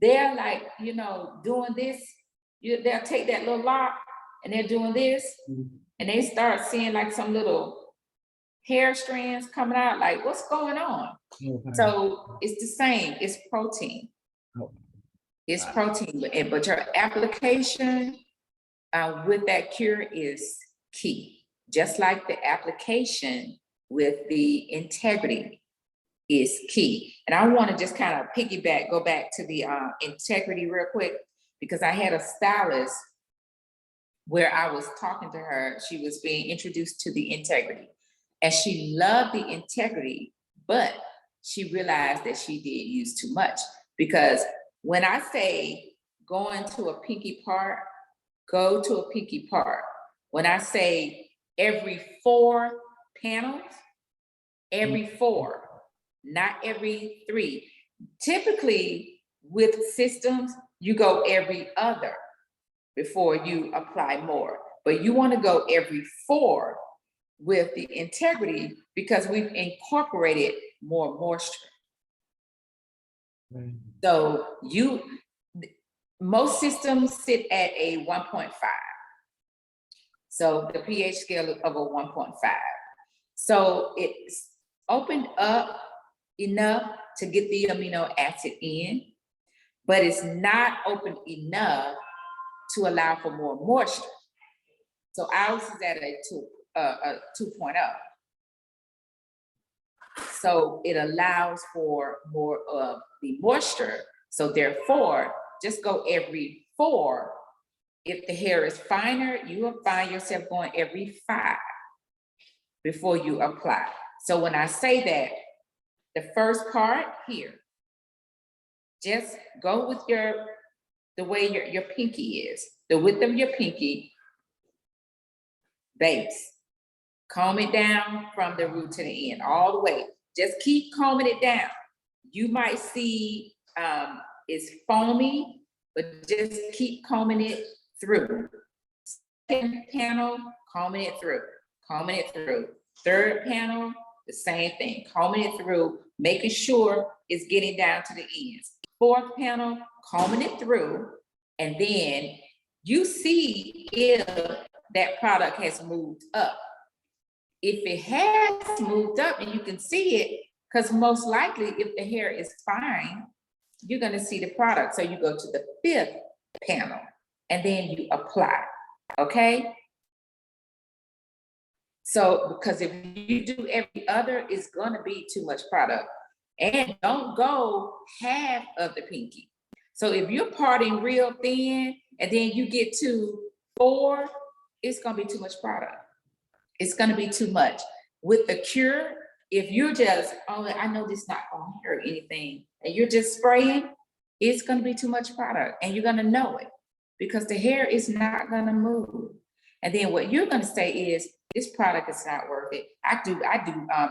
they're like, you know, doing this, they'll take that little lock and they're doing this, and they start seeing like some little hair strands coming out, like what's going on? So it's the same, it's protein. It's protein, but your application, with that cure is key. Just like the application with the integrity is key. And I want to just kind of go back to the integrity real quick, because I had a stylist where I was talking to her. She was being introduced to the integrity, and she loved the integrity, but she realized that she did use too much. Because when I say going to a pinky part, go to a pinky part. When I say every 4 panels, every 4, not every 3. Typically with systems, you go every other before you apply more, but you want to go every 4 with the integrity, because we've incorporated more moisture. So most systems sit at a 1.5. So the pH scale of a 1.5. So it's opened up enough to get the amino acid in, but it's not open enough to allow for more moisture. So ours is at a 2.0. So it allows for more of the moisture. So therefore, just go every 4. If the hair is finer, you will find yourself going every 5 before you apply. So when I say that, the first part here, just go with the way your pinky is, the width of your pinky base. Comb it down from the root to the end, all the way. Just keep combing it down. You might see it's foamy, but just keep combing it through. Second panel, combing it through, combing it through. Third panel, the same thing, combing it through, making sure it's getting down to the ends. Fourth panel, combing it through, and then you see if that product has moved up. If it has moved up, and you can see it, because most likely if the hair is fine, you're gonna see the product. So you go to the 5th panel and then you apply, okay? So, because if you do every other, it's gonna be too much product. And don't go half of the pinky. So if you're parting real thin and then you get to 4, it's gonna be too much product. It's gonna be too much. With the cure, if you're just, oh, I know this not gonna hurt anything, and you're just spraying, it's gonna be too much product, and you're gonna know it, because the hair is not gonna move. And then what you're gonna say is, this product is not worth it. I do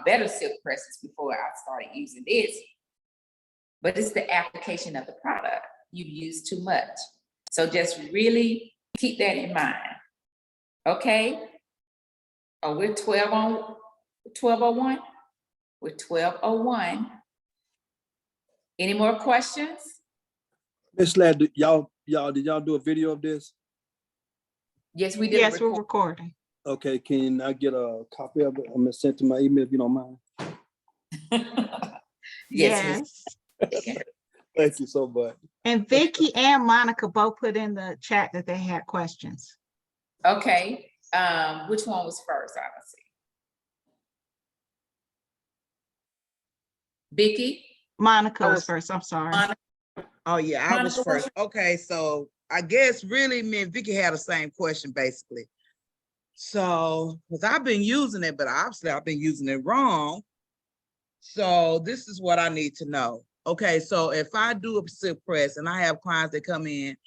better silk presses before I started using this, but it's the application of the product. You've used too much. So just really keep that in mind, okay? Oh, we're 1201? We're 1201. Any more questions? Ms. Ladd, did y'all do a video of this? Yes, we did. Yes, we're recording. Okay, can I get a copy of it? I'm gonna send to my email if you don't mind. Yes. Thank you so much. And Vicky and Monica both put in the chat that they had questions. Okay, which one was first? I don't see. Vicky? Monica was first, I'm sorry. Oh, yeah, I was first. Okay, so I guess really me and Vicky had the same question basically. So, because I've been using it, but obviously I've been using it wrong. So this is what I need to know. Okay, so if I do a silk press and I have clients that come in,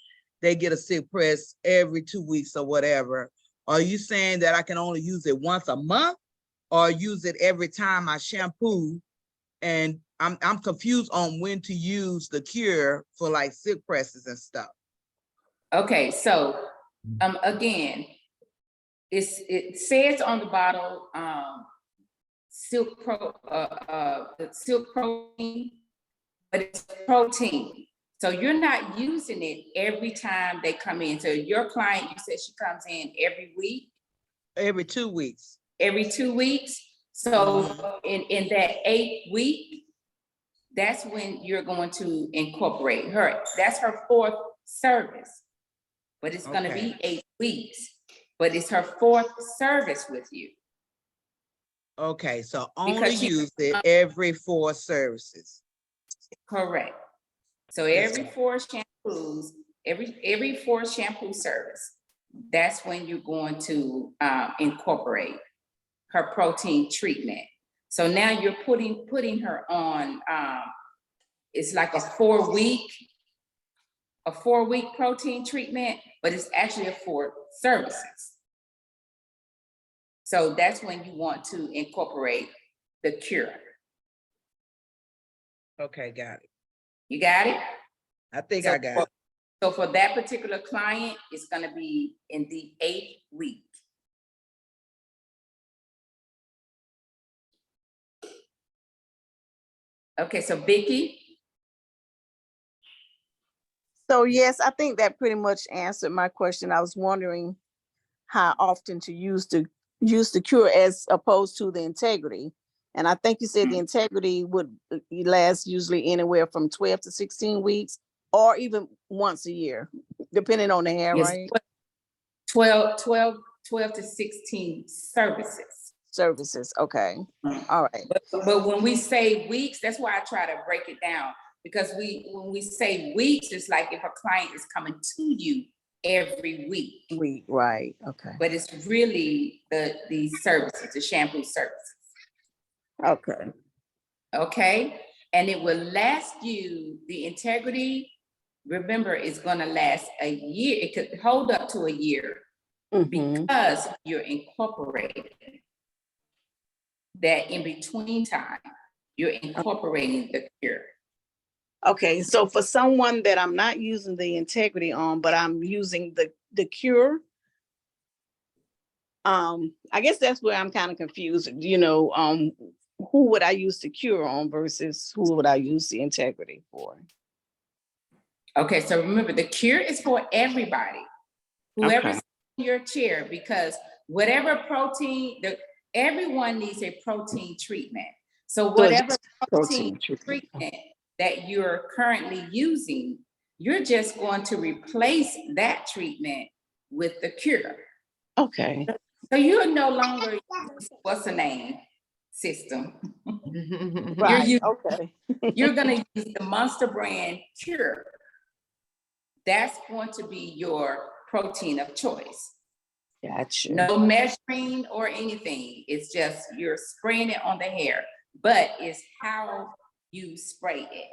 they get a silk press every 2 weeks or whatever, are you saying that I can only use it once a month or use it every time I shampoo? And I'm confused on when to use the cure for like silk presses and stuff. Okay, so again, it says on the bottle, silk protein, but it's protein. So you're not using it every time they come in. So your client, you said she comes in every week? Every 2 weeks. Every 2 weeks. So in that 8th week, that's when you're going to incorporate her. That's her 4th service. but it's gonna Okay. be 8 weeks. But it's her 4th service with you. Okay, so only Because she- use it every 4 services. Correct. So That's every right. 4 shampoos, every 4 shampoo service, that's when you're going to incorporate her protein treatment. So now you're putting her on, it's like a 4-week protein treatment, but it's actually a 4 services. So that's when you want to incorporate the cure. Okay, got it. You got it? I think So I got it. So for that particular client, it's gonna be in the 8th week. Okay, so Vicky, So yes, I think that pretty much answered my question. I was wondering how often to use the cure as opposed to the integrity. And I think you said the integrity would last usually anywhere from 12 to 16 weeks or even once a year, depending on the hair, yes, right? 12 to 16 services. Services, okay, all right. But when we say weeks, that's why I try to break it down. Because when we say weeks, it's like if a client is coming to you every week. Week, right, okay, But it's really the services, the shampoo services. okay, Okay, and it will last you, the integrity, remember, it's gonna last a year. It could hold up to a year because you're incorporating that in between time, you're incorporating the cure. Okay, so for someone that I'm not using the integrity on, but I'm using the cure, I guess that's where I'm kind of confused, who would I use the cure on versus who would I use the integrity for? Okay, so remember, the cure is for everybody. Whoever's Okay. in your chair, because whatever protein, everyone needs a protein treatment. So So it's whatever just protein treatment. treatment that you're currently using, you're just going to replace that treatment with the cure. Okay. So you're no longer use, what's the name system. Right, okay. You're gonna use the Monster brand cure. That's going to be your protein of choice. Gotcha. No measuring or anything. It's just you're spraying it on the hair, but it's how you spray it.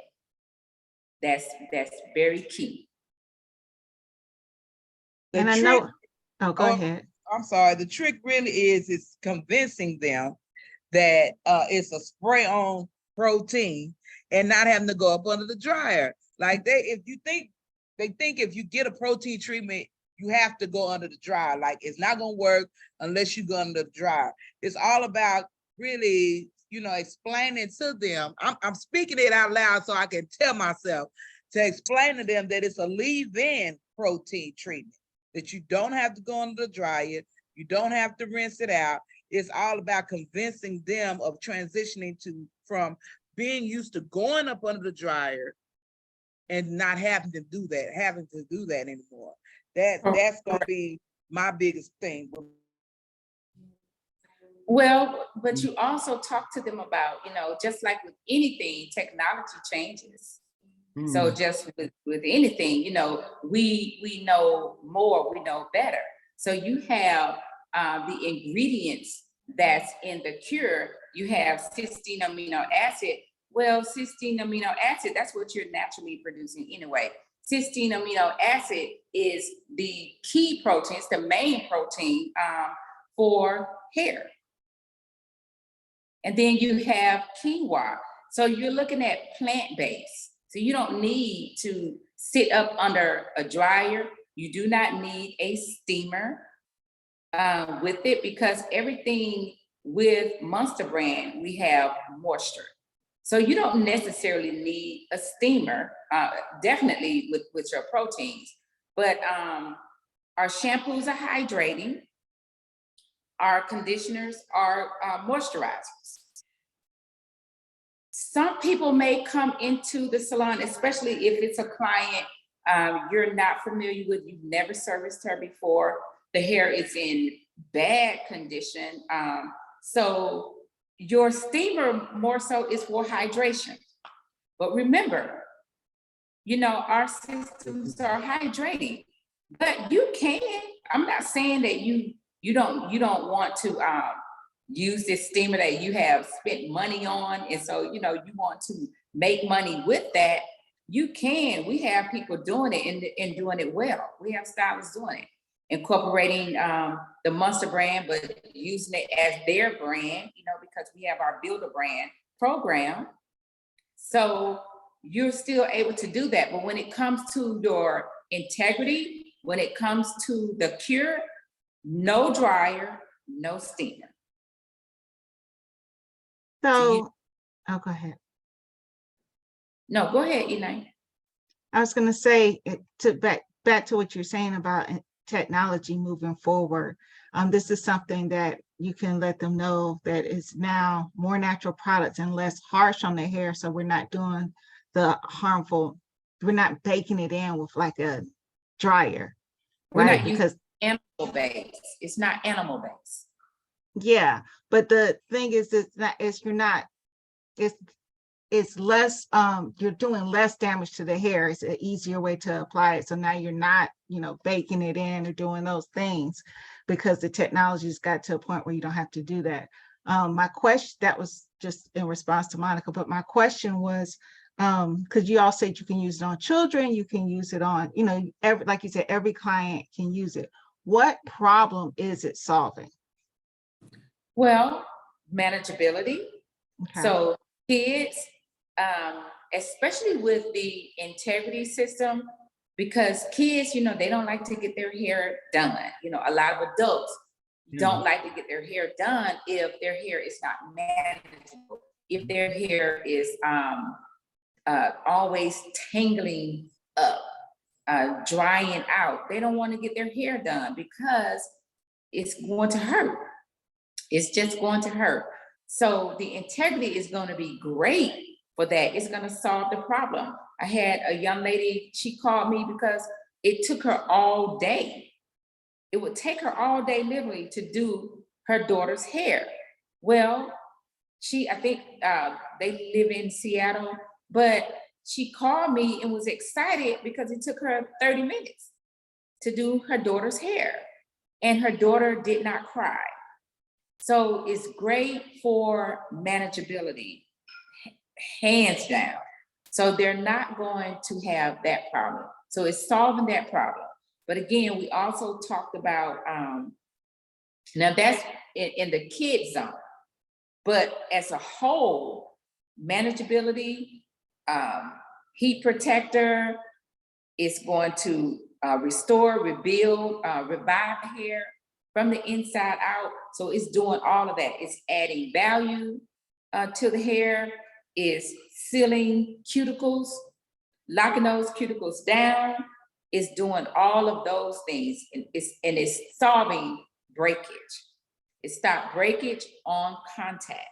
That's very key. The And I trick- know, oh, go ahead. I'm sorry, the trick really is convincing them that it's a spray on protein and not having to go up under the dryer. Like they think if you get a protein treatment, you have to go under the dryer. Like it's not gonna work unless you go under the dryer. It's all about really, explaining to them. I'm speaking it out loud so I can tell myself to explain to them that it's a leave-in protein treatment, that you don't have to go under the dryer, you don't have to rinse it out. It's all about convincing them of transitioning from being used to going up under the dryer and not having to do that anymore. That's gonna be my biggest thing. Well, but you also talk to them about, just like with anything, technology changes. So just with anything, we know more, we know better. So you have the ingredients that's in the cure. You have cysteine amino acid. Well, cysteine amino acid, that's what you're naturally producing anyway. Cysteine amino acid is the key protein, it's the main protein for hair. And then you have quinoa. So you're looking at plant-based. So you don't need to sit up under a dryer. You do not need a steamer with it, because everything with Monster brand, we have moisture. So you don't necessarily need a steamer, definitely with your proteins. But our shampoos are hydrating. Our conditioners are moisturizers. Some people may come into the salon, especially if it's a client you're not familiar with, you've never serviced her before, the hair is in bad condition. So your steamer more so is for hydration. But remember, you know, our systems are hydrating, but you can, I'm not saying that you don't want to use this steamer that you have spent money on, and so you know you want to make money with that. You can. We have people doing it and doing it well. We have stylists doing it, incorporating the Monster brand, but using it as their brand, you know, because we have our Builder brand program. So you're still able to do that. But when it comes to your integrity, when it comes to the cure, no dryer, no steamer. So, oh, go ahead. No, go ahead, Elaine. I was going to say back to what you're saying about technology moving forward. This is something that you can let them know that it's now more natural products and less harsh on the hair. So we're not doing the harmful, we're not baking it in with like a dryer, right? Because animal based, it's not animal based. Yeah, but the thing is, it's less, you're doing less damage to the hair. It's an easier way to apply it. So now you're not, you know, baking it in or doing those things because the technology's got to a point where you don't have to do that. My question, that was just in response to Monica, but my question was, because you all said you can use it on children, you can use it on, you know, like you said, every client can use it. What problem is it solving? Well, manageability. Okay. So kids, especially with the integrity system, because kids, you know, they don't like to get their hair done. You know, a lot of adults don't like to get their hair done if their hair is not manageable, if their hair is always tangling up, drying out. They don't want to get their hair done because it's going to hurt. It's just going to hurt. So the integrity is going to be great for that. It's going to solve the problem. I had a young lady, she called me because it took her all day. It would take her all day literally to do her daughter's hair. Well, I think they live in Seattle, but she called me and was excited because it took her 30 minutes to do her daughter's hair. And her daughter did not cry. So it's great for manageability, hands down. So they're not going to have that problem. So it's solving that problem. But again, we also talked about, now that's in the kid zone, but as a whole, manageability, heat protector is going to restore, rebuild, revive the hair from the inside out. So it's doing all of that. It's adding value to the hair, is sealing cuticles, locking those cuticles down, is doing all of those things, and it's solving breakage. It stopped breakage on contact.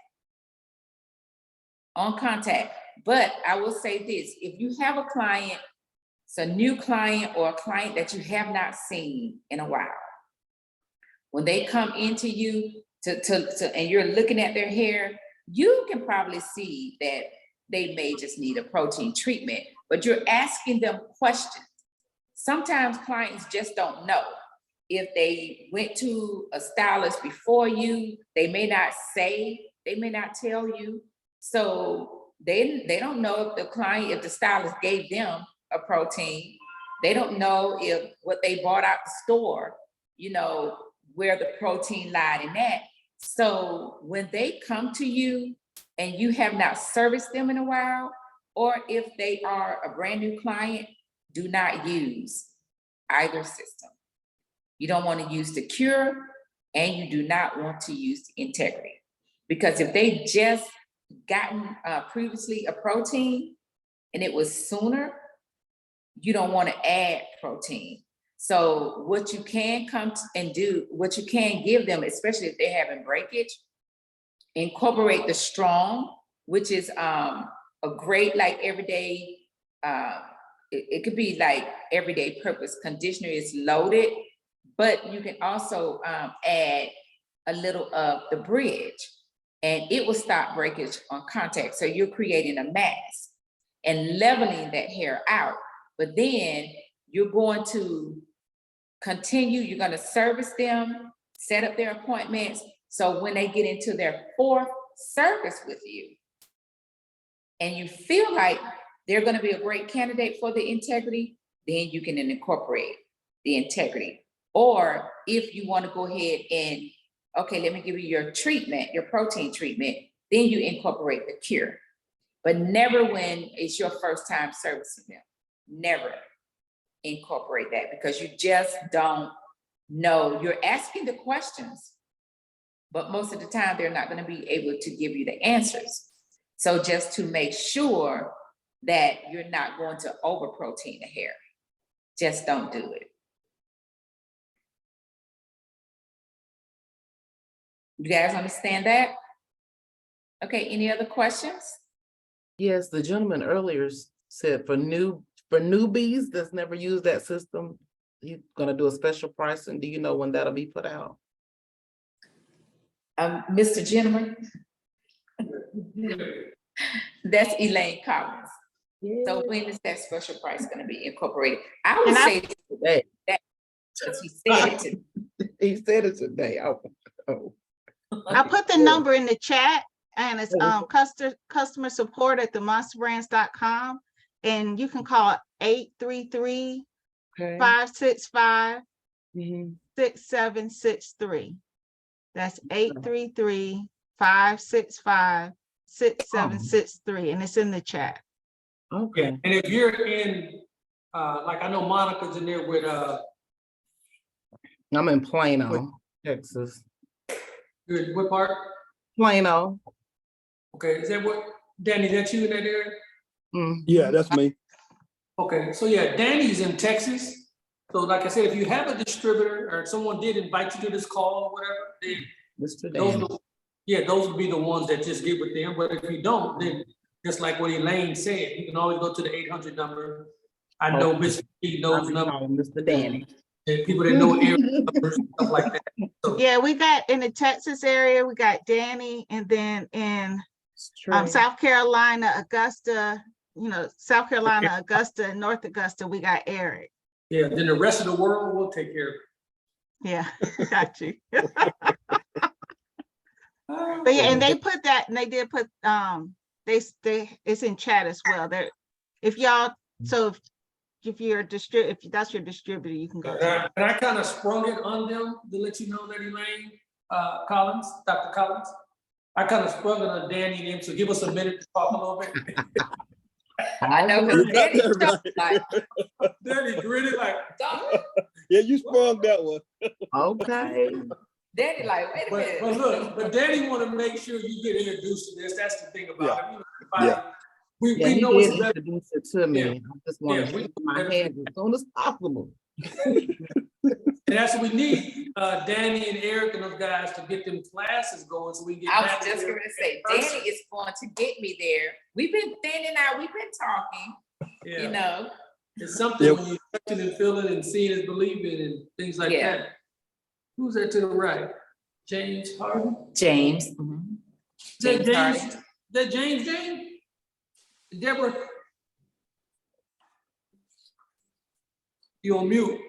On contact. But I will say this, if you have a client, it's a new client or a client that you have not seen in a while, when they come into you and you're looking at their hair, you can probably see that they may just need a protein treatment, but you're asking them questions. Sometimes clients just don't know. If they went to a stylist before you, they may not say, they may not tell you. So they don't know if the stylist gave them a protein. They don't know if what they bought out the store, you know, where the protein lied in that. So when they come to you and you have not serviced them in a while, or if they are a brand new client, do not use either system. You don't want to use the cure, and you do not want to use the integrity. Because if they just gotten previously a protein and it was sooner, you don't want to add protein. So what you can come and do, what you can give them, especially if they're having breakage, incorporate the strong, which is a great like everyday it could be like everyday purpose conditioner is loaded, but you can also add a little of the bridge, and it will stop breakage on contact. So you're creating a mask and leveling that hair out. But then you're going to continue, you're going to service them, set up their appointments. So when they get into their 4th service with you, and you feel like they're going to be a great candidate for the integrity, then you can incorporate the integrity. Or if you want to go ahead and, okay, let me give you your treatment, your protein treatment, then you incorporate the cure. But never when it's your first time servicing them. Never incorporate that, because you just don't know. You're asking the questions, but most of the time they're not going to be able to give you the answers. So just to make sure that you're not going to over protein the hair, just don't do it. You guys understand that? Okay, any other questions? Yes, the gentleman earlier said for newbies that's never used that system, he's gonna do a special pricing. Do you know when that'll be put out? Mr. Gentleman? That's Elaine Collins. So when is that special price gonna be incorporated? I would say today. That, because he said it to He said it today. Oh. I put the number in the chat, and it's customer support at themonsterbrands.com, and you can call 833-565-6763. That's 833-565-6763, and it's in the chat. Okay. And if you're in, like I know Monica's in there with, I'm in Plano, Texas. you're in what part? Plano. Okay, is that what, Danny, that's you in that area? Yeah, that's me. Okay, so yeah, Danny's in Texas. So like I said, if you have a distributor or someone did invite you to this call or whatever, then Mr. those, Danny. those would be the ones that just get with them. But if you don't, then just like what Elaine said, you can always go to the 800 number. I know Mr. P knows numbers. Mr. Danny. And people that know area numbers, stuff like that. So, Yeah, we got in the Texas area, we got Danny, and then in South Carolina, Augusta, South Carolina, Augusta, and North Augusta, we got Eric. yeah, then the rest of the world will take care of it. Yeah, got you. But yeah, and they put that, and they did put, it's in chat as well. There, if y'all, so if you're a if that's your distributor, you can go. And I kind of sprung it on them to let you know that Elaine Collins, Dr. Collins, I kind of sprung it on Danny and him, so give us a minute to talk a little bit. I know, because Danny like, Danny gritted like, Yeah, you sprung that one. Okay. Danny like, wait a minute. but look, but Danny want to make sure you get introduced to this. That's the thing about it. We He know did it's better. introduce it to me. Yeah. I just want to shake my head as soon as possible. And that's what we need, Danny and Eric and those guys to get them classes going so we can get. I was just going to say, Danny is going to get me there. We've been thinning out, we've been talking, you know. It's something when you're touching and feeling and seeing is believing and things like that. Who's that to the right? James Harden? James. Is that James? Is that James? Deborah? You on mute.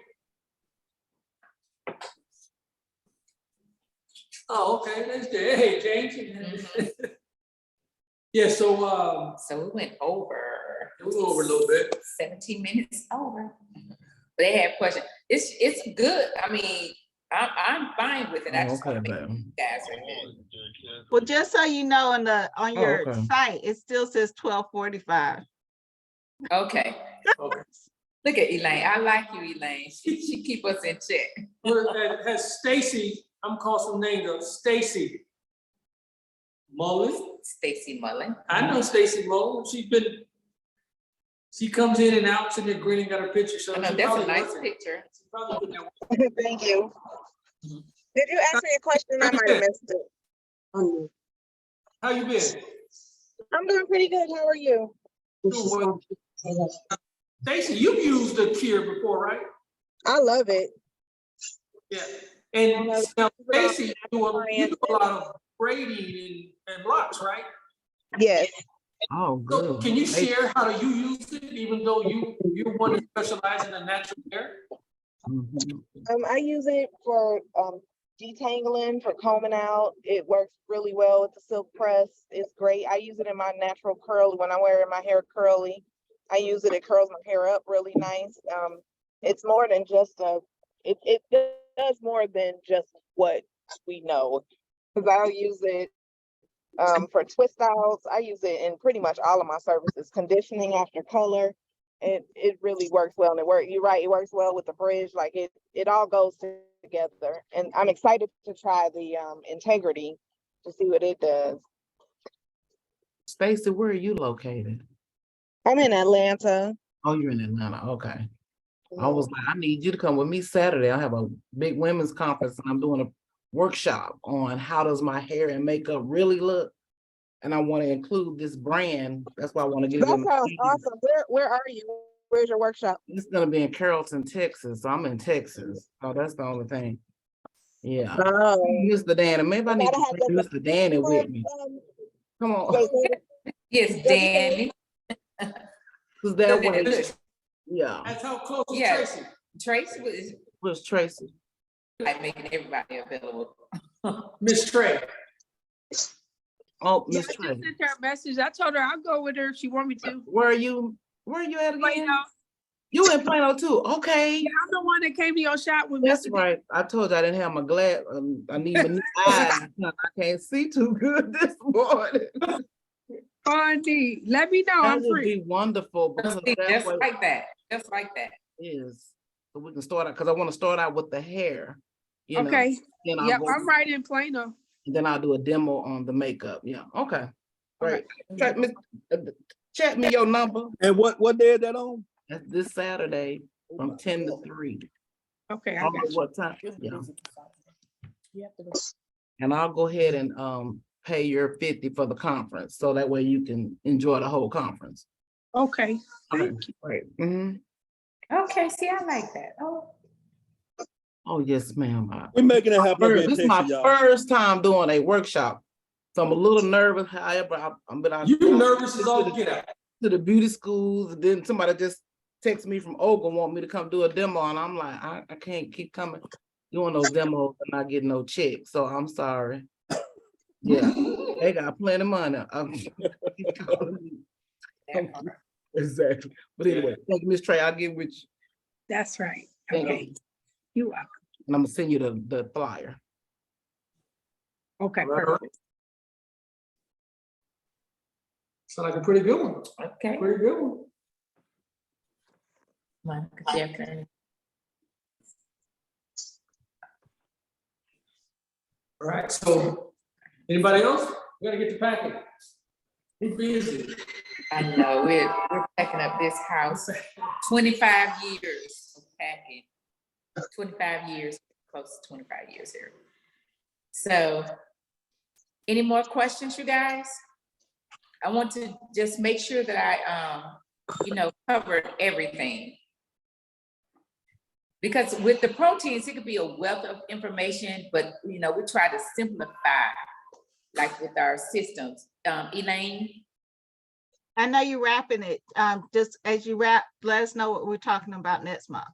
Oh, okay, that's good. Hey, James. Yeah, so we went over. It was over a little bit. 17 minutes over. They have questions. It's good. I mean, I'm fine with it. I just want to make you guys are good. Well, just so you know, on your site, it still says 12:45. Okay. Look at Elaine. I like you, Elaine. She keep us in check. Has Stacy, I'm calling some names of Stacy Mullen. Stacy Mullen. I know Stacy Mullen. She comes in and out, sitting there grinning, got her picture. So that's a nice picture. Thank you. Did you ask me a question? I might have missed it. How you been? I'm doing pretty good. How are you? Doing well. Stacy, you've used the Cure before, right? I love it. Yeah. And I love now, it. Stacy, you do a lot of braiding and locks, right? Yes. Oh, So good. can you share how you use it, even though you're one that specializes in the natural hair? Mhm. I use it for detangling, for combing out. It works really well with the silk press. It's great. I use it in my natural curly when I wear my hair curly. I use it, it curls my hair up really nice. It's more than just it does more than just what we know. Because I'll use it for twist outs. I use it in pretty much all of my services, conditioning after color. It really works well, and you're right, it works well with the bridge. Like it all goes together. And I'm excited to try the integrity to see what it does. Stacy, where are you located? I'm in Atlanta. Oh, you're in Atlanta. Okay. I was like, I need you to come with me Saturday. I have a big women's conference and I'm doing a workshop on how does my hair and makeup really look. And I want to include this brand. That's why I want to get it That in. sounds awesome. Where are you? Where's your workshop? It's gonna be in Carrollton, Texas. So I'm in Texas. Oh, that's the only thing. Yeah. Oh, Mr. Danny, maybe I need gotta to have bring Mr. Danny with me. Come on. wait, Yes, Danny. Cause that Look at way, this. yeah, That's how close is Yeah. Tracy. Tracy was was Tracy. like making everybody available. Miss Trey. Oh, Yeah, I Miss just Tracy. sent her a message. I told her I'll go with her if she want me to. Where are you? Where are you at Plano. again? You in Plano too? Okay. Yeah, I'm the one that came to your shop with That's Mr. right. I told you I didn't have my glass. I need my new eyes. I can't see too good this morning. Funny. Let me know. That I'm would free. be wonderful because that Just way like that. Just like that. is so we can start out because I want to start out with the hair. You know, Okay. then I'll Yep, go, I'm right in Plano. then I'll do a demo on the makeup. Yeah. Okay. Great. Okay. Chat me your number. And what day is that on? That's this Saturday from 10 to 3. Okay, I I don't got know you. what time. Yeah. And I'll go ahead and pay your 50 for the conference, so that way you can enjoy the whole conference. Okay. Thank you. Right. Mhm. Okay, see, I like that. Oh, Oh, yes, ma'am. We're making it happen up here in This is my Texas, y'all. first time doing a workshop. So I'm a little nervous, however, You nervous as all get out. to the beauty schools, and then somebody just texted me from Oga, want me to come do a demo, and I'm like, I can't keep coming doing those demos and not getting no check, so I'm sorry. Yeah, they got plenty of money. Exactly. But anyway, thank you, Miss Trey. I'll get with you. That's right. Thank Okay. you. You welcome. And I'm gonna send you the flyer. Okay, Right. perfect. Sound like a pretty good one. okay. Pretty good one. Monica Jefferson. All right, so anybody else? We gotta get to packing. Who's busy? I know, we're packing up this house. 25 years of packing. 25 years, close to 25 years here. So, any more questions, you guys? I want to just make sure that I, covered everything. Because with the proteins, it could be a wealth of information, but, we try to simplify, like with our systems. Elaine? I know you're wrapping it. Just as you wrap, let us know what we're talking about next month.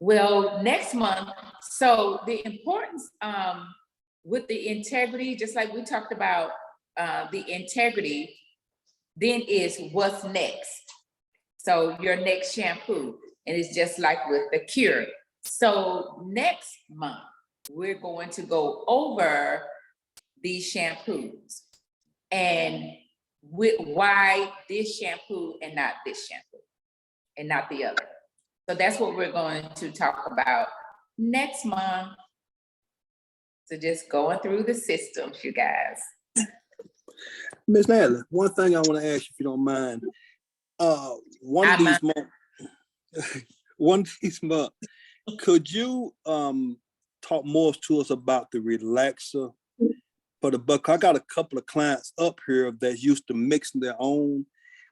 Well, next month, so the importance with the integrity, just like we talked about the integrity, then is what's next. So your next shampoo, and it's just like with the cure. So next month, we're going to go over these shampoos and why this shampoo and not this shampoo and not the other. So that's what we're going to talk about next month. So just going through the systems, you guys. Miss Natalie, one thing I want to ask you, if you don't mind. One of these months, could you talk more to us about the relaxer for the buck? I got a couple of clients up here that's used to mixing their own,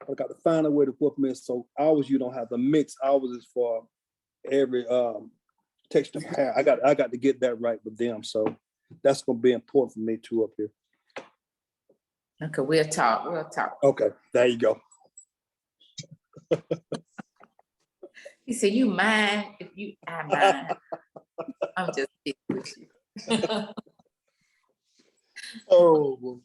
I got to find a way to put them in so hours you don't have to mix. Hours is for every texture pair. I got to get that right with them. So that's gonna be important for me too up here. Okay, we'll talk. Okay, there you go. He said, you mind if you, I mind. I'm just kidding with you. Oh, well.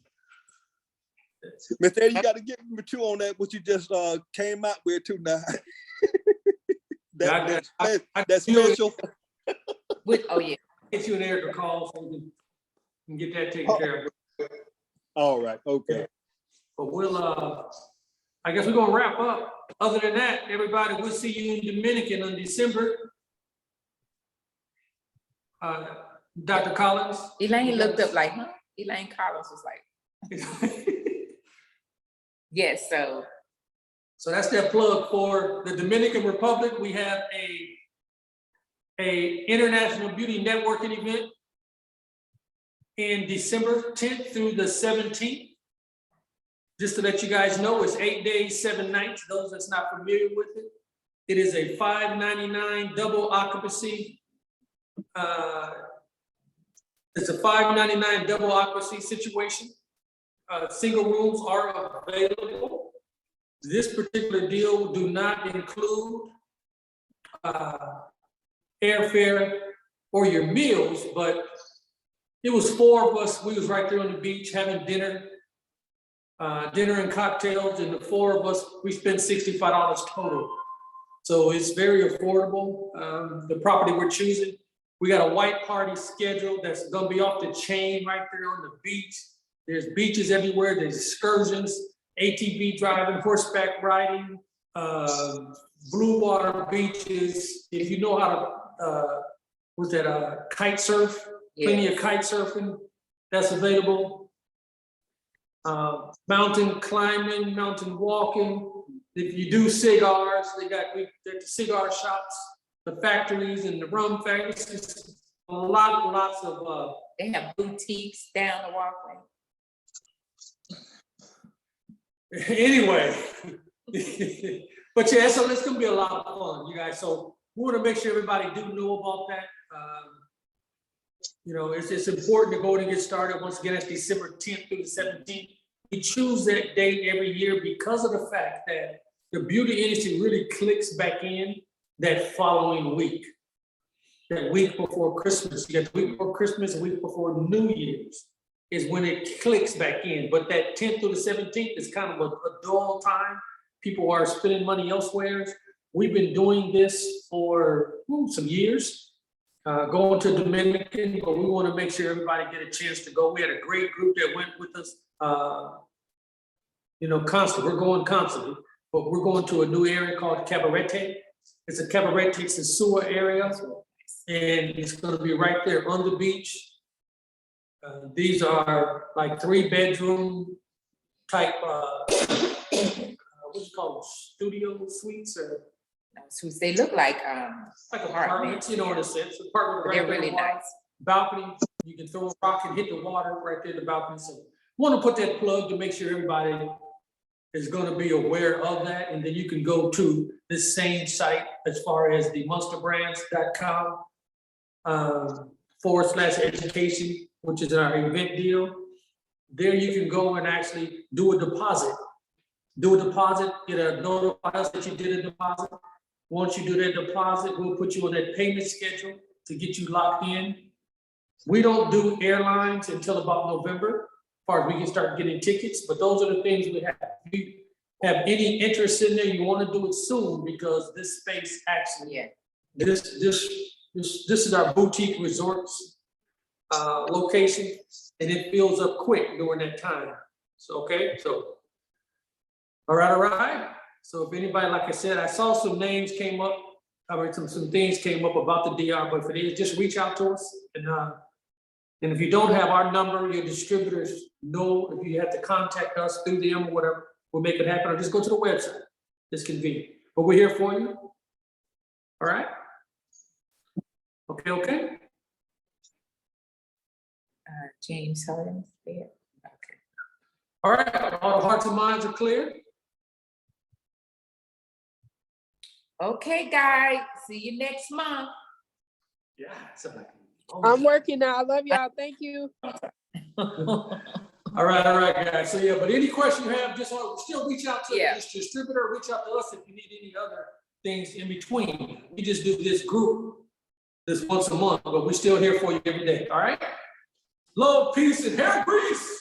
Mr. Eddie, you got to get me too on that, what you just came out with too now. That's special. Oh, yeah. Get you an Erica call so we can get that taken care of. All right, okay. But we'll, I guess we're gonna wrap up. Other than that, everybody, we'll see you in Dominican on December. Dr. Collins? Elaine looked up like, huh? Elaine Collins was like, yes, so. So that's their plug for the Dominican Republic. We have a International Beauty Networking event in December 10th through the 17th. Just to let you guys know, it's 8 days, 7 nights. Those that's not familiar with it, it is a $599 double occupancy. It's a $599 double occupancy situation. Single rooms are available. This particular deal do not include airfare or your meals, but it was 4 of us. We was right there on the beach having dinner and cocktails, and the 4 of us, we spent $65 total. So it's very affordable. The property we're choosing, we got a white party schedule that's gonna be off the chain right there on the beach. There's beaches everywhere, there's excursions, ATV driving, horseback riding, blue water beaches. If you know how to, kite surf, plenty of kite surfing that's available. Mountain climbing, mountain walking. If you do cigars, we got the cigar shops, the factories and the rum factories. It's lots of. They have boutiques down the walkway. Anyway, but yeah, so it's gonna be a lot of fun, you guys. So we want to make sure everybody do know about that. You know, it's important to go and get started. Once again, it's December 10th through the 17th. We choose that date every year because of the fact that the beauty industry really clicks back in that following week. That week before Christmas. You got the week before Christmas, a week before New Year's is when it clicks back in. But that 10th through the 17th is kind of a dull time. People are spending money elsewhere. We've been doing this for some years. Going to Dominican, but we want to make sure everybody get a chance to go. We had a great group that went with us. You know, constantly, we're going constantly, but we're going to a new area called Cabarete. It's a Cabarete, it's a sewer area, and it's going to be right there on the beach. These are like 3-bedroom type, what do you call them, studio suites or? Suites. They look like apartments, you know, in a sense. Apartment right they're there, really nice. Balcony, you can throw a rock and hit the water right there in the balcony. So want to put that plug to make sure everybody is going to be aware of that. And then you can go to this same site as far as the monsterbrands.com /education, which is our event deal. There you can go and actually do a deposit. Get a notify us that you did a deposit. Once you do that deposit, we'll put you on that payment schedule to get you locked in. We don't do airlines until about November, as far as we can start getting tickets, but those are the things we have. If you have any interest in there, you want to do it soon because this space actually, this is our boutique resorts location, and it fills up quick during that time. So, okay, so, all right. So if anybody, like I said, I saw some names came up, some things came up about the DR, but if it is, just reach out to us. And if you don't have our number, your distributors know if you have to contact us through them or whatever, we'll make it happen, or just go to the website. It's convenient, but we're here for you. All right? Okay. James Holdings there. Okay. All right, all the hearts and minds are clear? Okay, guys, see you next month. Yeah. I'm working now. I love y'all. Thank you. All right, guys. So yeah, but any question you have, just still reach out to Yeah. this distributor, reach out to us if you need any other things in between. We just do this group this once a month, but we're still here for you every day. All right. Love, peace, and hair grease.